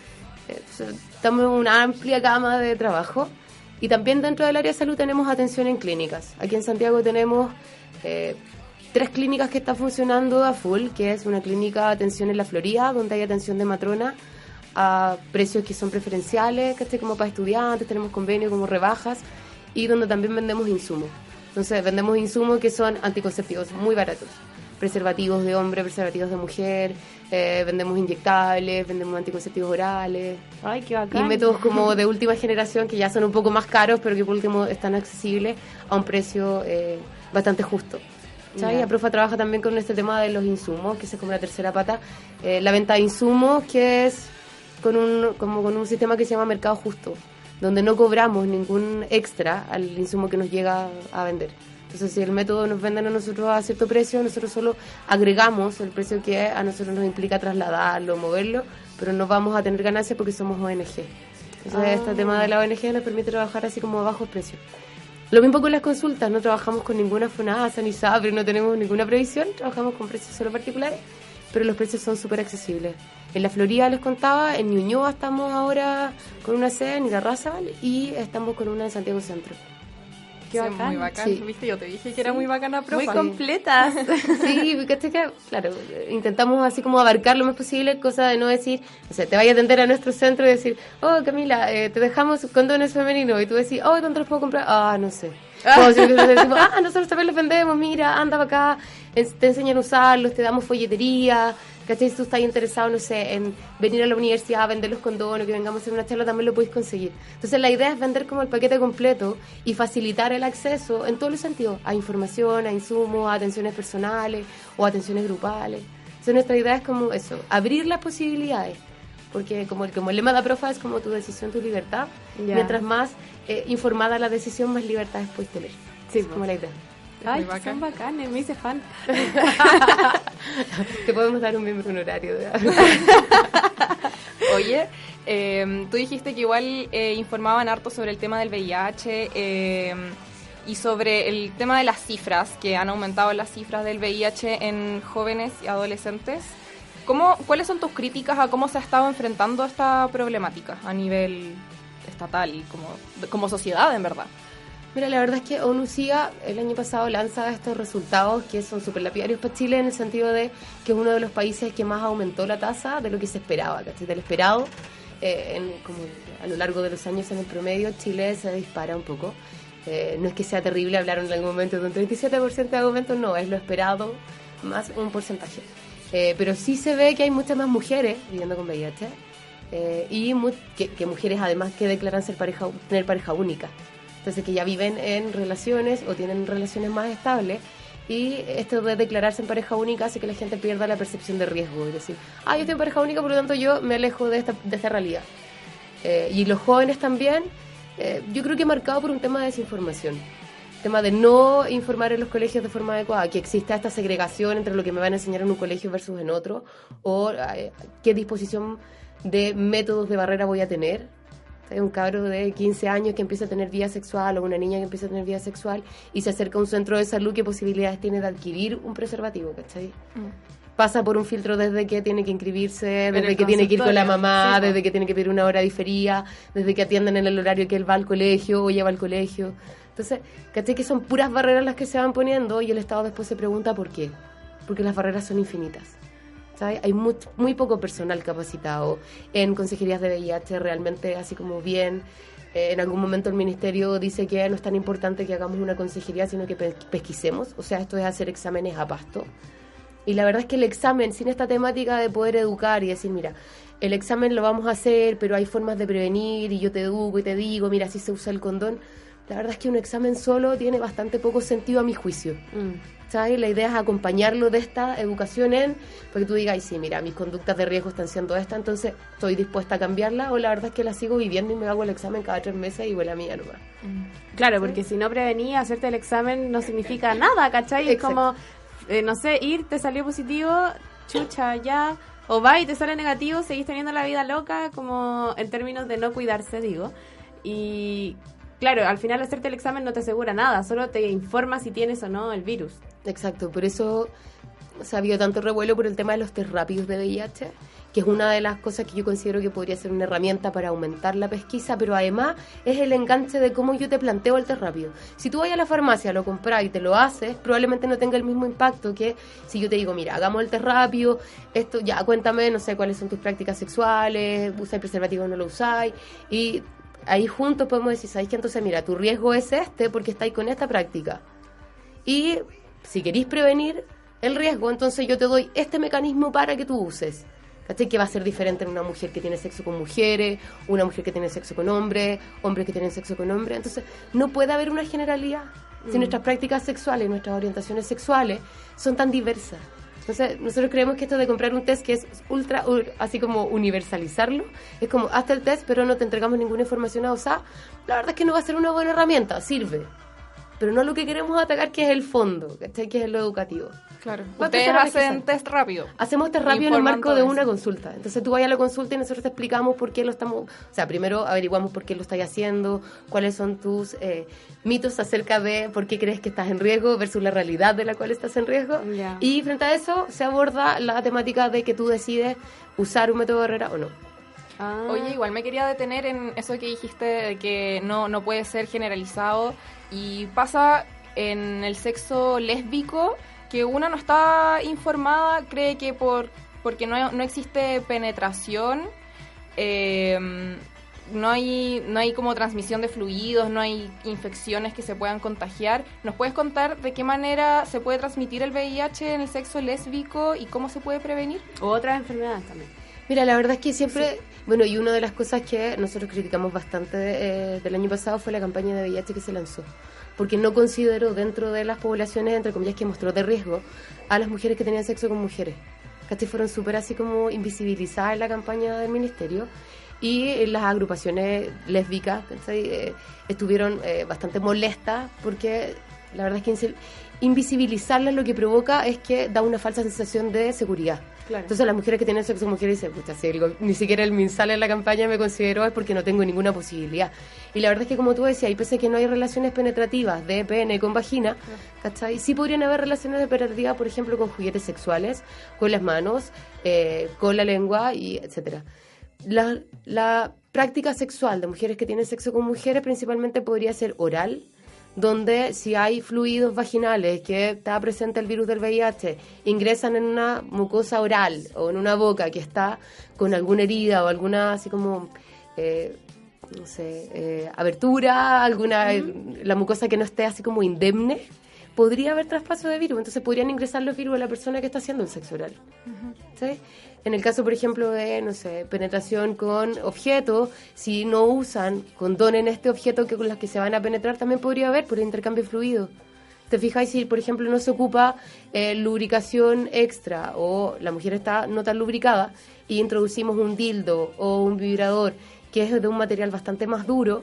Estamos en una amplia gama de trabajo y también dentro del área de salud tenemos atención en clínicas. Aquí en Santiago tenemos 3 clínicas que están funcionando a full, que es una clínica de atención en la Florida, donde hay atención de matrona a precios que son preferenciales, que como para estudiantes, tenemos convenios como rebajas, y donde también vendemos insumos. Entonces vendemos insumos que son anticonceptivos muy baratos, preservativos de hombre, preservativos de mujer, vendemos inyectables, vendemos anticonceptivos orales. Ay, qué bacán. Y métodos como de última generación que ya son un poco más caros, pero que por último están accesibles a un precio bastante justo. ¿Sabes? APROFA trabaja también con este tema de los insumos, que es como la tercera pata, la venta de insumos, que es con un sistema que se llama mercado justo, donde no cobramos ningún extra al insumo que nos llega a vender. Entonces, si el método nos venden a nosotros a cierto precio, nosotros solo agregamos el precio que a nosotros nos implica trasladarlo, moverlo, pero no vamos a tener ganancias porque somos ONG. Entonces, este tema de la ONG nos permite trabajar así como a bajos precios. Lo mismo con las consultas, no trabajamos con ninguna FONASA ni SAPRE, no tenemos ninguna previsión, trabajamos con precios solo particulares, pero los precios son súper accesibles. En la Florida les contaba, en Ñuñoa estamos ahora con una sede en Irarrázaval y estamos con una en Santiago Centro. Qué bacán. Muy bacán, sí. ¿Viste? Yo te dije que era muy bacana, profe. Muy completas. Sí, porque claro, intentamos así como abarcar lo más posible, cosa de no decir, o sea, te vaya a atender a nuestro centro y decir, oh, Camila, te dejamos condones femeninos, y tú decís, oh, ¿dónde los puedo comprar? Ah, no sé. Como si decimos, nosotros también los vendemos, mira, anda para acá, te enseñan a usarlos, te damos folletería, ¿cachai? Si tú estás interesado, no sé, en venir a la universidad a vender los condones, que vengamos a hacer una charla, también lo podéis conseguir. Entonces la idea es vender como el paquete completo y facilitar el acceso en todos los sentidos, a información, a insumos, a atenciones personales o a atenciones grupales. Entonces nuestra idea es como eso, abrir las posibilidades porque como el lema de la profa es como tu decisión, tu libertad. Ya. Mientras más informada la decisión, más libertad puedes tener. Sí, Es como la idea. Ay, Muy bacán. son bacanes, me hice fan. Te podemos dar un miembro honorario. Oye, tú dijiste que igual informaban harto sobre el tema del VIH y sobre el tema de las cifras, que han aumentado las cifras del VIH en jóvenes y adolescentes. ¿Cuáles son tus críticas a cómo se ha estado enfrentando esta problemática a nivel estatal y como sociedad, en verdad? Mira, la verdad es que ONU-SIDA el año pasado lanza estos resultados que son súper lapidarios para Chile, en el sentido de que es uno de los países que más aumentó la tasa de lo que se esperaba, ¿cachai? Del esperado. Como a lo largo de los años en el promedio, Chile se dispara un poco. No es que sea terrible, hablaron en algún momento de un 37% de aumento, no, es lo esperado más un porcentaje. Pero sí se ve que hay muchas más mujeres viviendo con VIH y que mujeres además que declaran tener pareja única. Entonces que ya viven en relaciones o tienen relaciones más estables, y esto de declararse en pareja única hace que la gente pierda la percepción de riesgo, es decir, yo estoy en pareja única, por lo tanto yo me alejo de esta realidad. Y los jóvenes también, yo creo que marcado por un tema de desinformación, tema de no informar en los colegios de forma adecuada, que exista esta segregación entre lo que me van a enseñar en un colegio versus en otro, o qué disposición de métodos de barrera voy a tener. Hay un cabro de 15 años que empieza a tener vida sexual, o una niña que empieza a tener vida sexual y se acerca a un centro de salud, ¿qué posibilidades tiene de adquirir un preservativo? ¿Cachai? Pasa por un filtro desde que tiene que inscribirse, desde que tiene que ir con la mamá, sí, desde que tiene que pedir una hora diferida, desde que atienden en el horario que él va al colegio o lleva al colegio. Entonces, ¿cachai? Que son puras barreras las que se van poniendo, y el Estado después se pregunta ¿por qué? Porque las barreras son infinitas. ¿Sabes? Hay muy poco personal capacitado en consejerías de VIH, realmente así como bien. En algún momento el ministerio dice que no es tan importante que hagamos una consejería, sino que pesquisemos. O sea, esto es hacer exámenes a pasto. Y la verdad es que el examen, sin esta temática de poder educar y decir, mira, el examen lo vamos a hacer, pero hay formas de prevenir, y yo te educo y te digo, mira, así se usa el condón. La verdad es que un examen solo tiene bastante poco sentido a mi juicio. ¿Sabes? La idea es acompañarlo de esta educación para que tú digas, sí, mira, mis conductas de riesgo están siendo estas, entonces estoy dispuesta a cambiarla, o la verdad es que la sigo viviendo y me hago el examen cada 3 meses y huele a mía nomás. Claro, ¿Sí? porque si no prevenía, hacerte el examen no significa nada, ¿cachai? Es como, no sé, te salió positivo, chucha, ya, o va y te sale negativo, seguís teniendo la vida loca, como en términos de no cuidarse, digo. Y claro, al final hacerte el examen no te asegura nada, solo te informa si tienes o no el virus. Exacto, por eso se ha habido tanto revuelo por el tema de los test rápidos de VIH, que es una de las cosas que yo considero que podría ser una herramienta para aumentar la pesquisa, pero además es el enganche de cómo yo te planteo el test rápido. Si tú vas a la farmacia, lo compras y te lo haces, probablemente no tenga el mismo impacto que si yo te digo, mira, hagamos el test rápido, esto ya, cuéntame, no sé, cuáles son tus prácticas sexuales, usáis preservativo o no lo usáis, y ahí juntos podemos decir, ¿sabéis qué? Entonces, mira, tu riesgo es porque estáis con esta práctica. Y si queréis prevenir el riesgo, entonces yo te doy este mecanismo para que tú uses. ¿Cachai? Que va a ser diferente en una mujer que tiene sexo con mujeres, una mujer que tiene sexo con hombres que tienen sexo con hombres. Entonces, no puede haber una generalidad si nuestras prácticas sexuales, nuestras orientaciones sexuales son tan diversas. Entonces, nosotros creemos que esto de comprar un test que es así como universalizarlo, es como, hazte el test, pero no te entregamos ninguna información a OSA. La verdad es que no va a ser una buena herramienta, sirve. Pero no lo que queremos atacar, que es el fondo, ¿cachai? Que es lo educativo. Claro. Ustedes hacen test rápido. Hacemos test rápido en el marco de una consulta. Entonces tú vas a la consulta y nosotros te explicamos por qué lo estamos... O sea, primero averiguamos por qué lo estás haciendo, cuáles son tus mitos acerca de por qué crees que estás en riesgo versus la realidad de la cual estás en riesgo. Yeah. Y frente a eso se aborda la temática de que tú decides usar un método de barrera o no. Oye, igual me quería detener en eso que dijiste, de que no puede ser generalizado, y pasa en el sexo lésbico que una no está informada, cree que porque no existe penetración, no hay como transmisión de fluidos, no hay infecciones que se puedan contagiar. ¿Nos puedes contar de qué manera se puede transmitir el VIH en el sexo lésbico y cómo se puede prevenir? O otras enfermedades también. Mira, la verdad es que siempre... Bueno, y una de las cosas que nosotros criticamos bastante del año pasado fue la campaña de VIH que se lanzó, porque no consideró dentro de las poblaciones, entre comillas, que mostró de riesgo a las mujeres que tenían sexo con mujeres. ¿cachai? Fueron súper así como invisibilizadas en la campaña del ministerio. Y las agrupaciones lésbicas, ¿cachai? Estuvieron bastante molestas porque la verdad es que invisibilizarlas lo que provoca es que da una falsa sensación de seguridad. Claro. Entonces las mujeres que tienen sexo con mujeres dicen, pucha, si ni siquiera el MinSal en la campaña me consideró, es porque no tengo ninguna posibilidad. Y la verdad es que, como tú decías, y pese a que no hay relaciones penetrativas de pene con vagina, ¿cachai? Sí podrían haber relaciones penetrativas, por ejemplo, con juguetes sexuales, con las manos, con la lengua, y etcétera. La práctica sexual de mujeres que tienen sexo con mujeres principalmente podría ser oral, donde si hay fluidos vaginales que está presente el virus del VIH, ingresan en una mucosa oral o en una boca que está con alguna herida o alguna así como, no sé, abertura, la mucosa que no esté así como indemne, podría haber traspaso de virus. Entonces podrían ingresar los virus a la persona que está haciendo el sexo oral. ¿Sí? En el caso, por ejemplo, de, no sé, penetración con objetos, si no usan condón en este objeto con las que se van a penetrar, también podría haber por intercambio de fluido. ¿Te fijáis si, por ejemplo, no se ocupa lubricación extra o la mujer está no tan lubricada y introducimos un dildo o un vibrador que es de un material bastante más duro,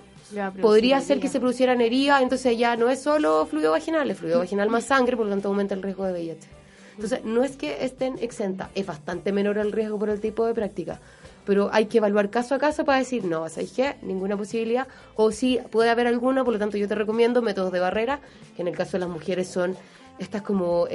podría ser que se producieran heridas, entonces ya no es solo fluido vaginal, es fluido vaginal más sangre, por lo tanto aumenta el riesgo de VIH. Entonces, no es que estén exentas, es bastante menor el riesgo por el tipo de práctica, pero hay que evaluar caso a caso para decir, no, ¿sabes qué? Ninguna posibilidad, o sí, puede haber alguna, por lo tanto yo te recomiendo métodos de barrera, que en el caso de las mujeres son estas como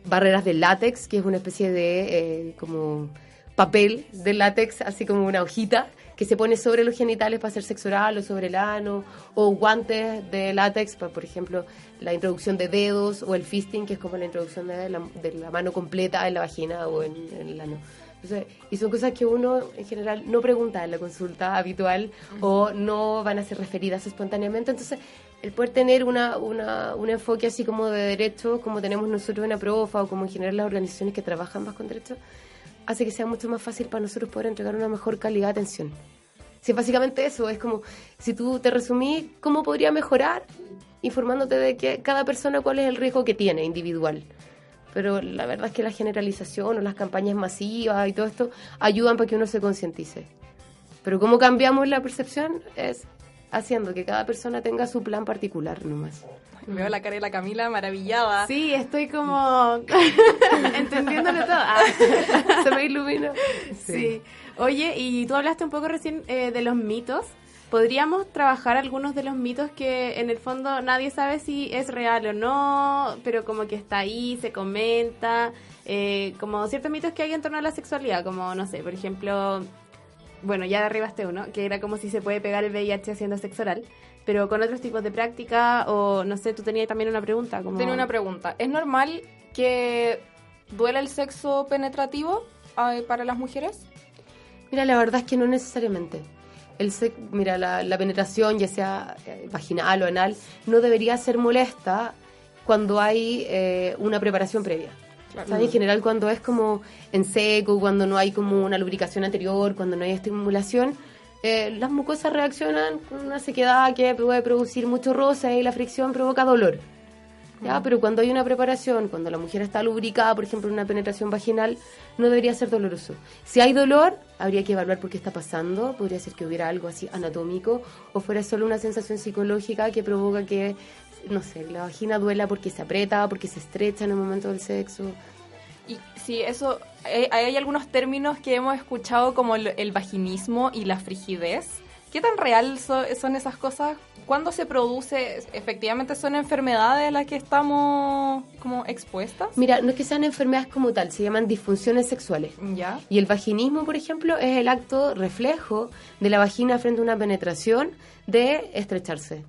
barreras de látex, que es una especie de como papel de látex, así como una hojita, que se pone sobre los genitales para hacer sexo oral o sobre el ano, o guantes de látex para, por ejemplo, la introducción de dedos, o el fisting, que es como la introducción de la mano completa en la vagina o en el ano. Entonces, y son cosas que uno en general no pregunta en la consulta habitual o no van a ser referidas espontáneamente. Entonces, el poder tener un enfoque así como de derechos, como tenemos nosotros en APROFA o como en general las organizaciones que trabajan más con derechos, hace que sea mucho más fácil para nosotros poder entregar una mejor calidad de atención. Si es básicamente eso, es como, si tú te resumís, ¿cómo podría mejorar? Informándote de que cada persona cuál es el riesgo que tiene individual. Pero la verdad es que la generalización o las campañas masivas y todo esto ayudan para que uno se concientice. Pero cómo cambiamos la percepción es haciendo que cada persona tenga su plan particular nomás. Veo la cara de la Camila maravillada. Sí, estoy como entendiéndolo todo. Se me ilumina. Sí. Oye, y tú hablaste un poco recién de los mitos. ¿Podríamos trabajar algunos de los mitos que en el fondo nadie sabe si es real o no, pero como que está ahí, se comenta, como ciertos mitos que hay en torno a la sexualidad, como, no sé, por ejemplo, bueno, ya derribaste uno, que era como si se puede pegar el VIH haciendo sexo oral, pero con otros tipos de práctica, o no sé, tú tenías también una pregunta. Tenía una pregunta. ¿Es normal que duela el sexo penetrativo para las mujeres? Mira, la verdad es que no necesariamente. Mira, la penetración, ya sea vaginal o anal, no debería ser molesta cuando hay una preparación previa. Claro. ¿Sabes? En general, cuando es como en seco, cuando no hay como una lubricación anterior, cuando no hay estimulación, las mucosas reaccionan con una sequedad que puede producir mucho roce y la fricción provoca dolor. ¿Ya? Pero cuando hay una preparación, cuando la mujer está lubricada, por ejemplo, en una penetración vaginal, no debería ser doloroso. Si hay dolor, habría que evaluar por qué está pasando. Podría ser que hubiera algo así anatómico o fuera solo una sensación psicológica que provoca que, no sé, la vagina duela porque se aprieta, porque se estrecha en el momento del sexo. Y sí, eso, hay algunos términos que hemos escuchado como el vaginismo y la frigidez. ¿Qué tan real son esas cosas? ¿Cuándo se produce? ¿Efectivamente son enfermedades a las que estamos como expuestas? Mira, no es que sean enfermedades como tal, se llaman disfunciones sexuales. ¿Ya? Y el vaginismo, por ejemplo, es el acto reflejo de la vagina frente a una penetración de estrecharse.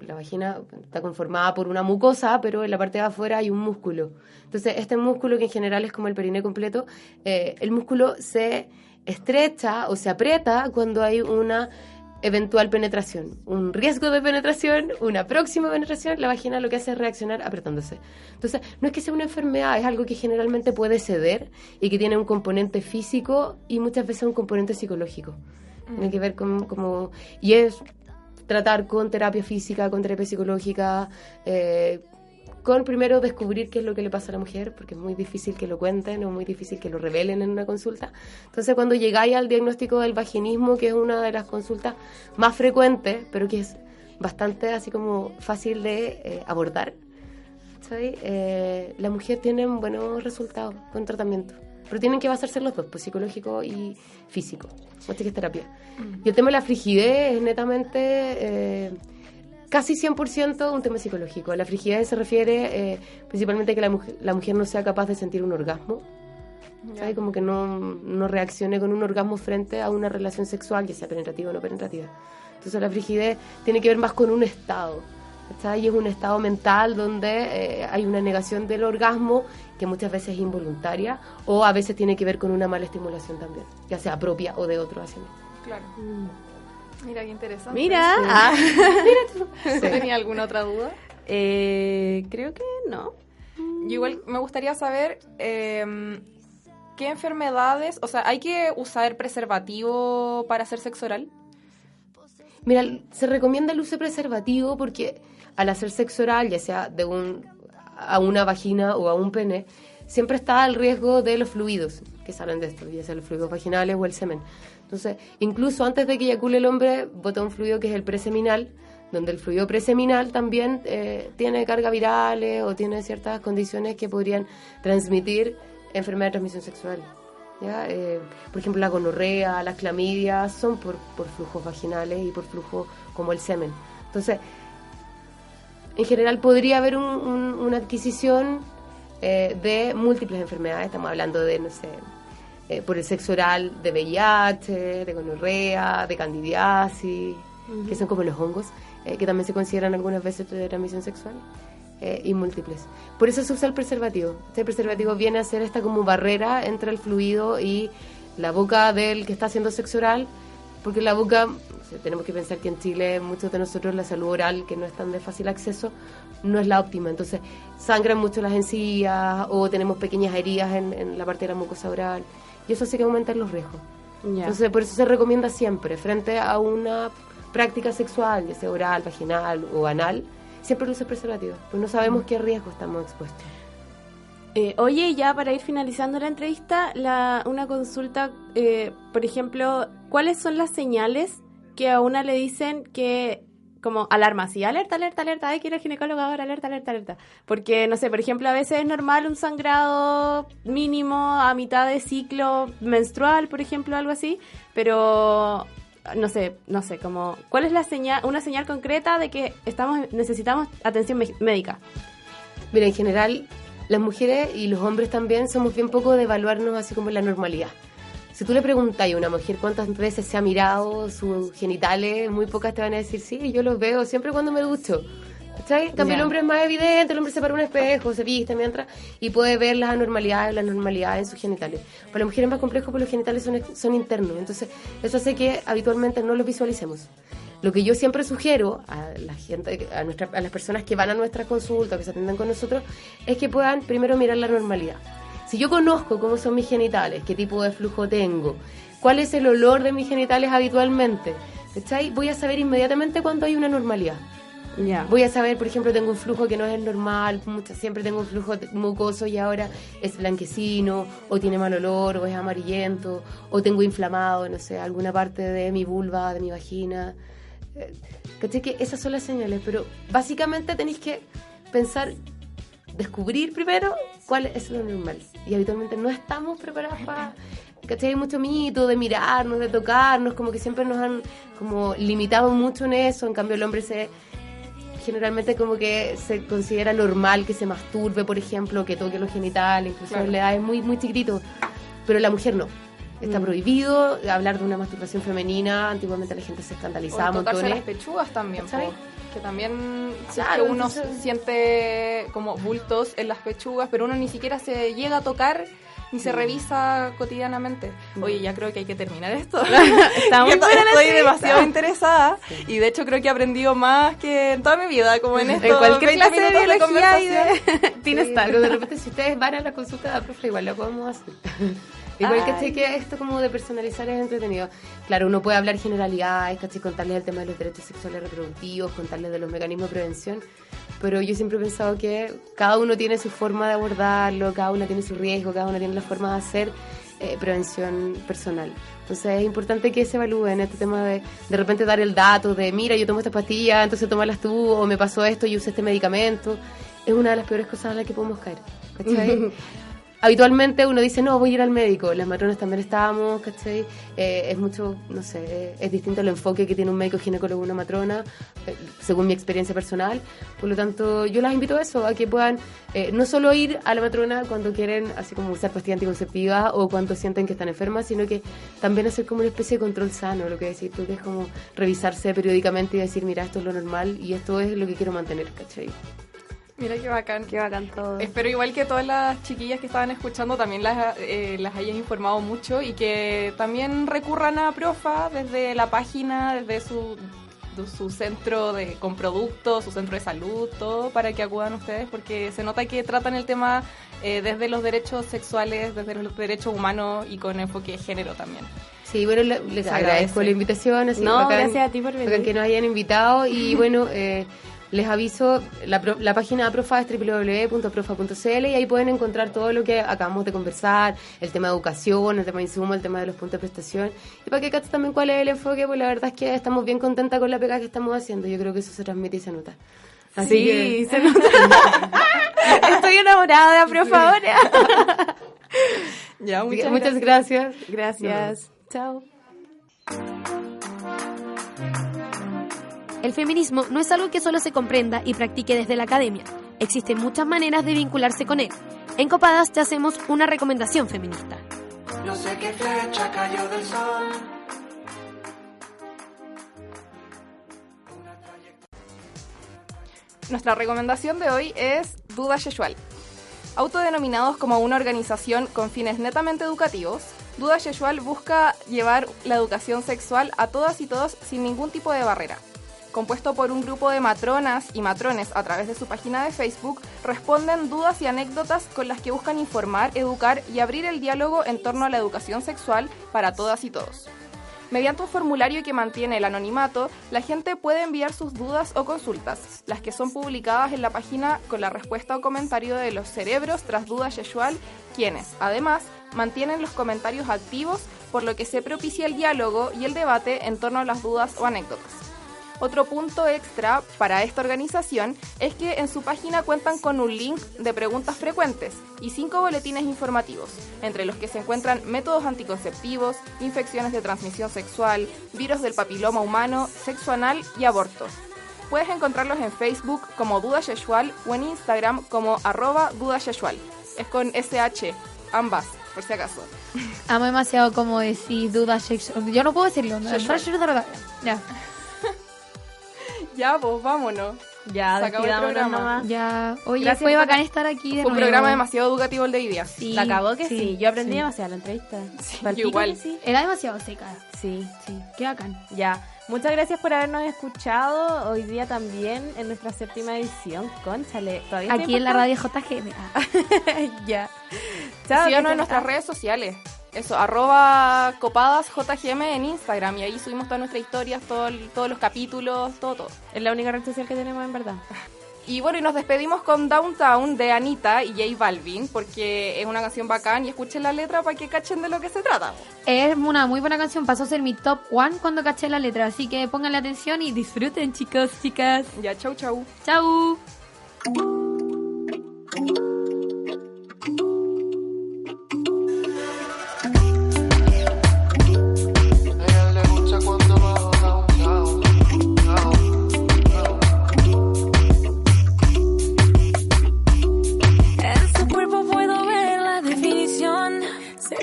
La vagina está conformada por una mucosa, pero en la parte de afuera hay un músculo. Entonces, este músculo, que en general es como el periné completo, el músculo se estrecha o se aprieta cuando hay una eventual penetración, un riesgo de penetración, una próxima penetración. La vagina lo que hace es reaccionar apretándose. Entonces, no es que sea una enfermedad, es algo que generalmente puede ceder y que tiene un componente físico y muchas veces un componente psicológico. Tiene que ver con y es tratar con terapia física, con terapia psicológica, con primero descubrir qué es lo que le pasa a la mujer, porque es muy difícil que lo cuenten, es muy difícil que lo revelen en una consulta. Entonces, cuando llegáis al diagnóstico del vaginismo, que es una de las consultas más frecuentes, pero que es bastante así como fácil de abordar, ¿sabes? La mujer tiene buenos resultados con tratamiento, pero tienen que basarse en los dos, pues psicológico y físico, que es terapia. Y el tema de la frigidez es netamente casi 100% un tema psicológico. La frigidez se refiere principalmente a que la mujer no sea capaz de sentir un orgasmo, ¿sabes? Como que no reaccione con un orgasmo frente a una relación sexual, ya sea penetrativa o no penetrativa. Entonces la frigidez tiene que ver más con un estado, ¿está? Y es un estado mental donde hay una negación del orgasmo que muchas veces es involuntaria o a veces tiene que ver con una mala estimulación también, ya sea propia o de otro hacia mí. Claro. Mira, qué interesante. Mira. Sí. Mira tú. Sí. ¿Tenía alguna otra duda? Creo que no. Yo igual me gustaría saber qué enfermedades, o sea, ¿hay que usar preservativo para hacer sexo oral? Mira, se recomienda el uso de preservativo porque al hacer sexo oral, ya sea a una vagina o a un pene, siempre está el riesgo de los fluidos que salen de esto, ya sea los fluidos vaginales o el semen. Entonces, incluso antes de que eyacule el hombre, bota un fluido que es el preseminal, donde el fluido preseminal también tiene cargas virales o tiene ciertas condiciones que podrían transmitir enfermedad de transmisión sexual. ¿Ya? Por ejemplo, la gonorrea, las clamidias son por flujos vaginales y por flujo como el semen. Entonces, en general podría haber una adquisición de múltiples enfermedades. Estamos hablando de, no sé, por el sexo oral, de VIH, de gonorrea, de candidiasis, que son como los hongos, que también se consideran algunas veces de transmisión sexual. Y múltiples. Por eso se usa el preservativo. Este preservativo viene a ser esta como barrera entre el fluido y la boca del que está haciendo sexo oral, porque la boca, o sea, tenemos que pensar que en Chile muchos de nosotros la salud oral, que no es tan de fácil acceso, no es la óptima. Entonces sangran mucho las encías o tenemos pequeñas heridas en la parte de la mucosa oral y eso hace que aumenten los riesgos. Entonces por eso se recomienda siempre, frente a una práctica sexual, ya sea oral, vaginal o anal, siempre el uso de preservativo, pues no sabemos qué riesgo estamos expuestos. Oye, ya para ir finalizando la entrevista, una consulta, por ejemplo, ¿cuáles son las señales que a una le dicen que, como alarma, así, alerta, alerta, alerta, hay que ir al ginecólogo ahora, alerta, alerta, alerta? Porque, no sé, por ejemplo, a veces es normal un sangrado mínimo a mitad de ciclo menstrual, por ejemplo, algo así, pero... No sé, como ¿cuál es una señal concreta de que necesitamos atención médica? Mira, en general, las mujeres y los hombres también somos bien poco de evaluarnos así como en la normalidad. Si tú le preguntas a una mujer cuántas veces se ha mirado sus genitales, muy pocas te van a decir, sí, yo los veo siempre cuando me ducho. ¿Sabes? En cambio, el hombre es más evidente, el hombre se para un espejo, se viste mientras y puede ver las anormalidades, las normalidades en sus genitales. Para la mujer es más complejo porque los genitales son internos, entonces eso hace que habitualmente no los visualicemos. Lo que yo siempre sugiero a la gente, a las personas que van a nuestra consulta, que se atienden con nosotros, es que puedan primero mirar la normalidad. Si yo conozco cómo son mis genitales, qué tipo de flujo tengo, cuál es el olor de mis genitales habitualmente, ¿cachai? Voy a saber inmediatamente cuando hay una normalidad. Voy a saber, por ejemplo, tengo un flujo que no es el normal, siempre tengo un flujo mucoso y ahora es blanquecino, o tiene mal olor, o es amarillento, o tengo inflamado, no sé, alguna parte de mi vulva, de mi vagina. ¿Cachai? Que esas son las señales, pero básicamente tenéis que pensar, descubrir primero cuál es lo normal. Y habitualmente no estamos preparados para... ¿Cachai? Hay mucho mito de mirarnos, de tocarnos, como que siempre nos han como limitado mucho en eso. En cambio el hombre generalmente como que se considera normal que se masturbe, por ejemplo, que toque los genitales, incluso en la edad es muy, muy chiquitito, pero la mujer no. Está prohibido hablar de una masturbación femenina. Antiguamente la gente se escandalizaba montones. O tocarse las pechugas también, que también claro, que uno siente como bultos en las pechugas, pero uno ni siquiera se llega a tocar ni se revisa cotidianamente. Oye, ya creo que hay que terminar esto. Estoy demasiado interesada y de hecho creo que he aprendido más que en toda mi vida, como en esto. En cualquier clase de biología y tienes tal. Pero de repente si ustedes van a la consulta de la profe, igual lo podemos hacer. Igual que esto como de personalizar es entretenido. Claro, uno puede hablar generalidades, contarles el tema de los derechos sexuales reproductivos, contarles de los mecanismos de prevención, pero yo siempre he pensado que cada uno tiene su forma de abordarlo, cada uno tiene su riesgo, cada uno tiene la forma de hacer prevención personal. Entonces es importante que se evalúen este tema de repente dar el dato de mira, yo tomo estas pastillas, entonces tómalas tú, o me pasó esto y usé este medicamento. Es una de las peores cosas en las que podemos caer, ¿cachai? Habitualmente uno dice, no, voy a ir al médico. Las matronas también estábamos, ¿cachai? Es mucho, no sé, es distinto el enfoque que tiene un médico ginecólogo o una matrona, según mi experiencia personal. Por lo tanto, yo las invito a eso, a que puedan no solo ir a la matrona cuando quieren, así como usar pastillas anticonceptivas o cuando sienten que están enfermas, sino que también hacer como una especie de control sano, lo que decís tú, que es como revisarse periódicamente y decir, mira, esto es lo normal y esto es lo que quiero mantener, ¿cachai? Mira qué bacán todo. Espero igual que todas las chiquillas que estaban escuchando también las hayas informado mucho y que también recurran a Profa desde la página, desde su centro con productos, su centro de salud, todo, para que acudan ustedes, porque se nota que tratan el tema desde los derechos sexuales, desde los derechos humanos y con enfoque de género también. Sí, bueno, les agradezco la invitación. Así no, bacán, gracias a ti por venir. Que nos hayan invitado y bueno... les aviso, la página de Profa es www.profa.cl y ahí pueden encontrar todo lo que acabamos de conversar, el tema de educación, el tema de insumo, el tema de los puntos de prestación, y para que caches también cuál es el enfoque, pues la verdad es que estamos bien contentas con la pega que estamos haciendo. Yo creo que eso se transmite y se nota. Así sí, que... se nota. Estoy enamorada de Profa ahora. Ya, muchas gracias. Gracias. Chao. El feminismo no es algo que solo se comprenda y practique desde la academia. Existen muchas maneras de vincularse con él. En Copadas te hacemos una recomendación feminista. No sé qué flecha cayó del sol. Nuestra recomendación de hoy es Duda Sexual. Autodenominados como una organización con fines netamente educativos, Duda Sexual busca llevar la educación sexual a todas y todos sin ningún tipo de barrera. Compuesto por un grupo de matronas y matrones a través de su página de Facebook, responden dudas y anécdotas con las que buscan informar, educar y abrir el diálogo en torno a la educación sexual para todas y todos. Mediante un formulario que mantiene el anonimato, la gente puede enviar sus dudas o consultas, las que son publicadas en la página con la respuesta o comentario de los cerebros tras Duda Sexual, quienes, además, mantienen los comentarios activos, por lo que se propicia el diálogo y el debate en torno a las dudas o anécdotas. Otro punto extra para esta organización es que en su página cuentan con un link de preguntas frecuentes y 5 boletines informativos, entre los que se encuentran métodos anticonceptivos, infecciones de transmisión sexual, virus del papiloma humano, sexo anal y aborto. Puedes encontrarlos en Facebook como Duda Sexual o en Instagram como @dudasexual. Es con SH, ambas, por si acaso. Amo demasiado como decir Duda Sexual. Yo no puedo decirlo. Ya. Ya, pues, vámonos. Ya, se acabó el programa. Nomás. Ya, oye, gracias, fue bacán estar aquí de Fue un programa demasiado educativo el de hoy día. Sí, la acabó que sí. Yo aprendí demasiado la entrevista. Sí, igual. Sí. Era demasiado seca. Sí. Qué bacán. Ya. Muchas gracias por habernos escuchado hoy día también en nuestra 7ª edición. Cónchale, todavía aquí en la radio JGM. Ya. Chao. Síganos en nuestras redes sociales. Eso, @copadasjgm en Instagram. Y ahí subimos todas nuestras historias, todos los capítulos, todo. Es la única red social que tenemos, en verdad. Y bueno, y nos despedimos con Downtown de Anita y J Balvin, porque es una canción bacán y escuchen la letra para que cachen de lo que se trata. Es una muy buena canción, pasó a ser mi top 1 cuando caché la letra, así que pónganle atención y disfruten, chicos, chicas. Ya, chau. Chau.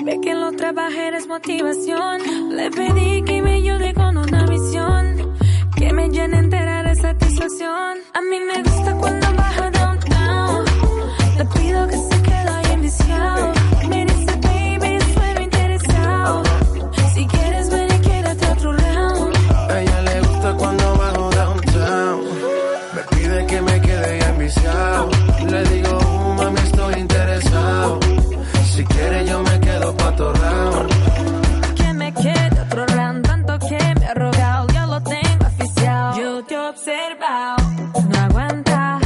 Ve que lo trabajé es motivación. Le pedí que me ayude con una misión que me llene entera de satisfacción. A mí me gusta cuando baja downtown. Le pido que se quede ahí enviciado. Me dice baby, sueno interesado. Si quieres ven y quédate otro round. A ella le gusta cuando bajo downtown. Me pide que me quede ahí enviciado. Le digo mami estoy interesado. Si quiere yo me quedo pa' otro round. Que me quede otro round, tanto que me ha rogado, ya lo tengo oficial. Yo te he observado, no aguanta,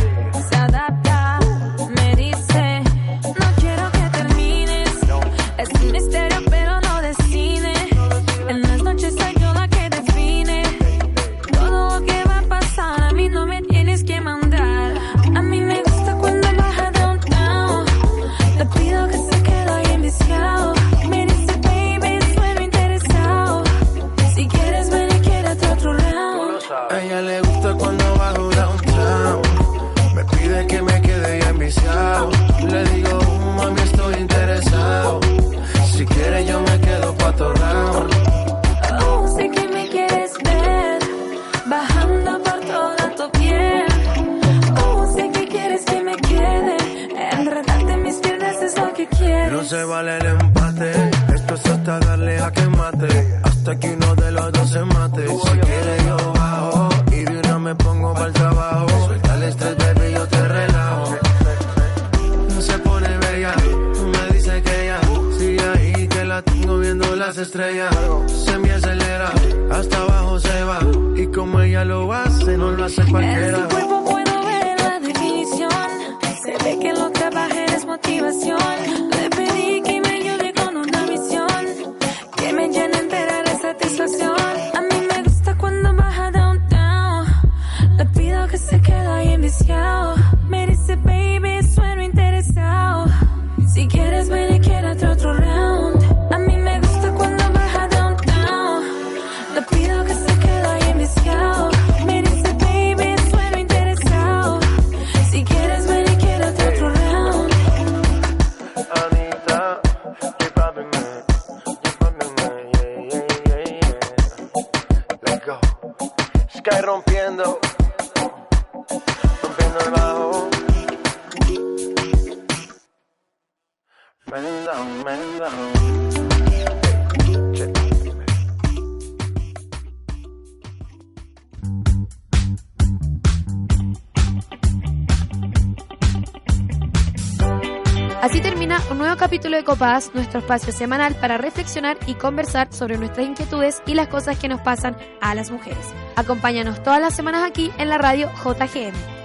estrellas, se me acelera, hasta abajo se va. Y como ella lo hace, no lo hace cualquiera. En tu cuerpo puedo ver la definición. Se ve que lo trabajé es motivación. Le pedí que me ayude con una misión que me llene entera de satisfacción. A mí me gusta cuando baja downtown. Le pido que se quede ahí enviciado. Me dice baby, sueno interesado. Si quieres ven y quédate otro round. A mí me gusta cuando baja downtown. Le pido que se quede ahí enviciado. Me dice baby, sueno interesado. Si quieres ven y quédate otro round. Anita, keep popping me, yeah. Let's go. Sky rompiendo el bajo. Man down. Así termina un nuevo capítulo de Copadas, nuestro espacio semanal para reflexionar y conversar sobre nuestras inquietudes y las cosas que nos pasan a las mujeres. Acompáñanos todas las semanas aquí en la radio JGM.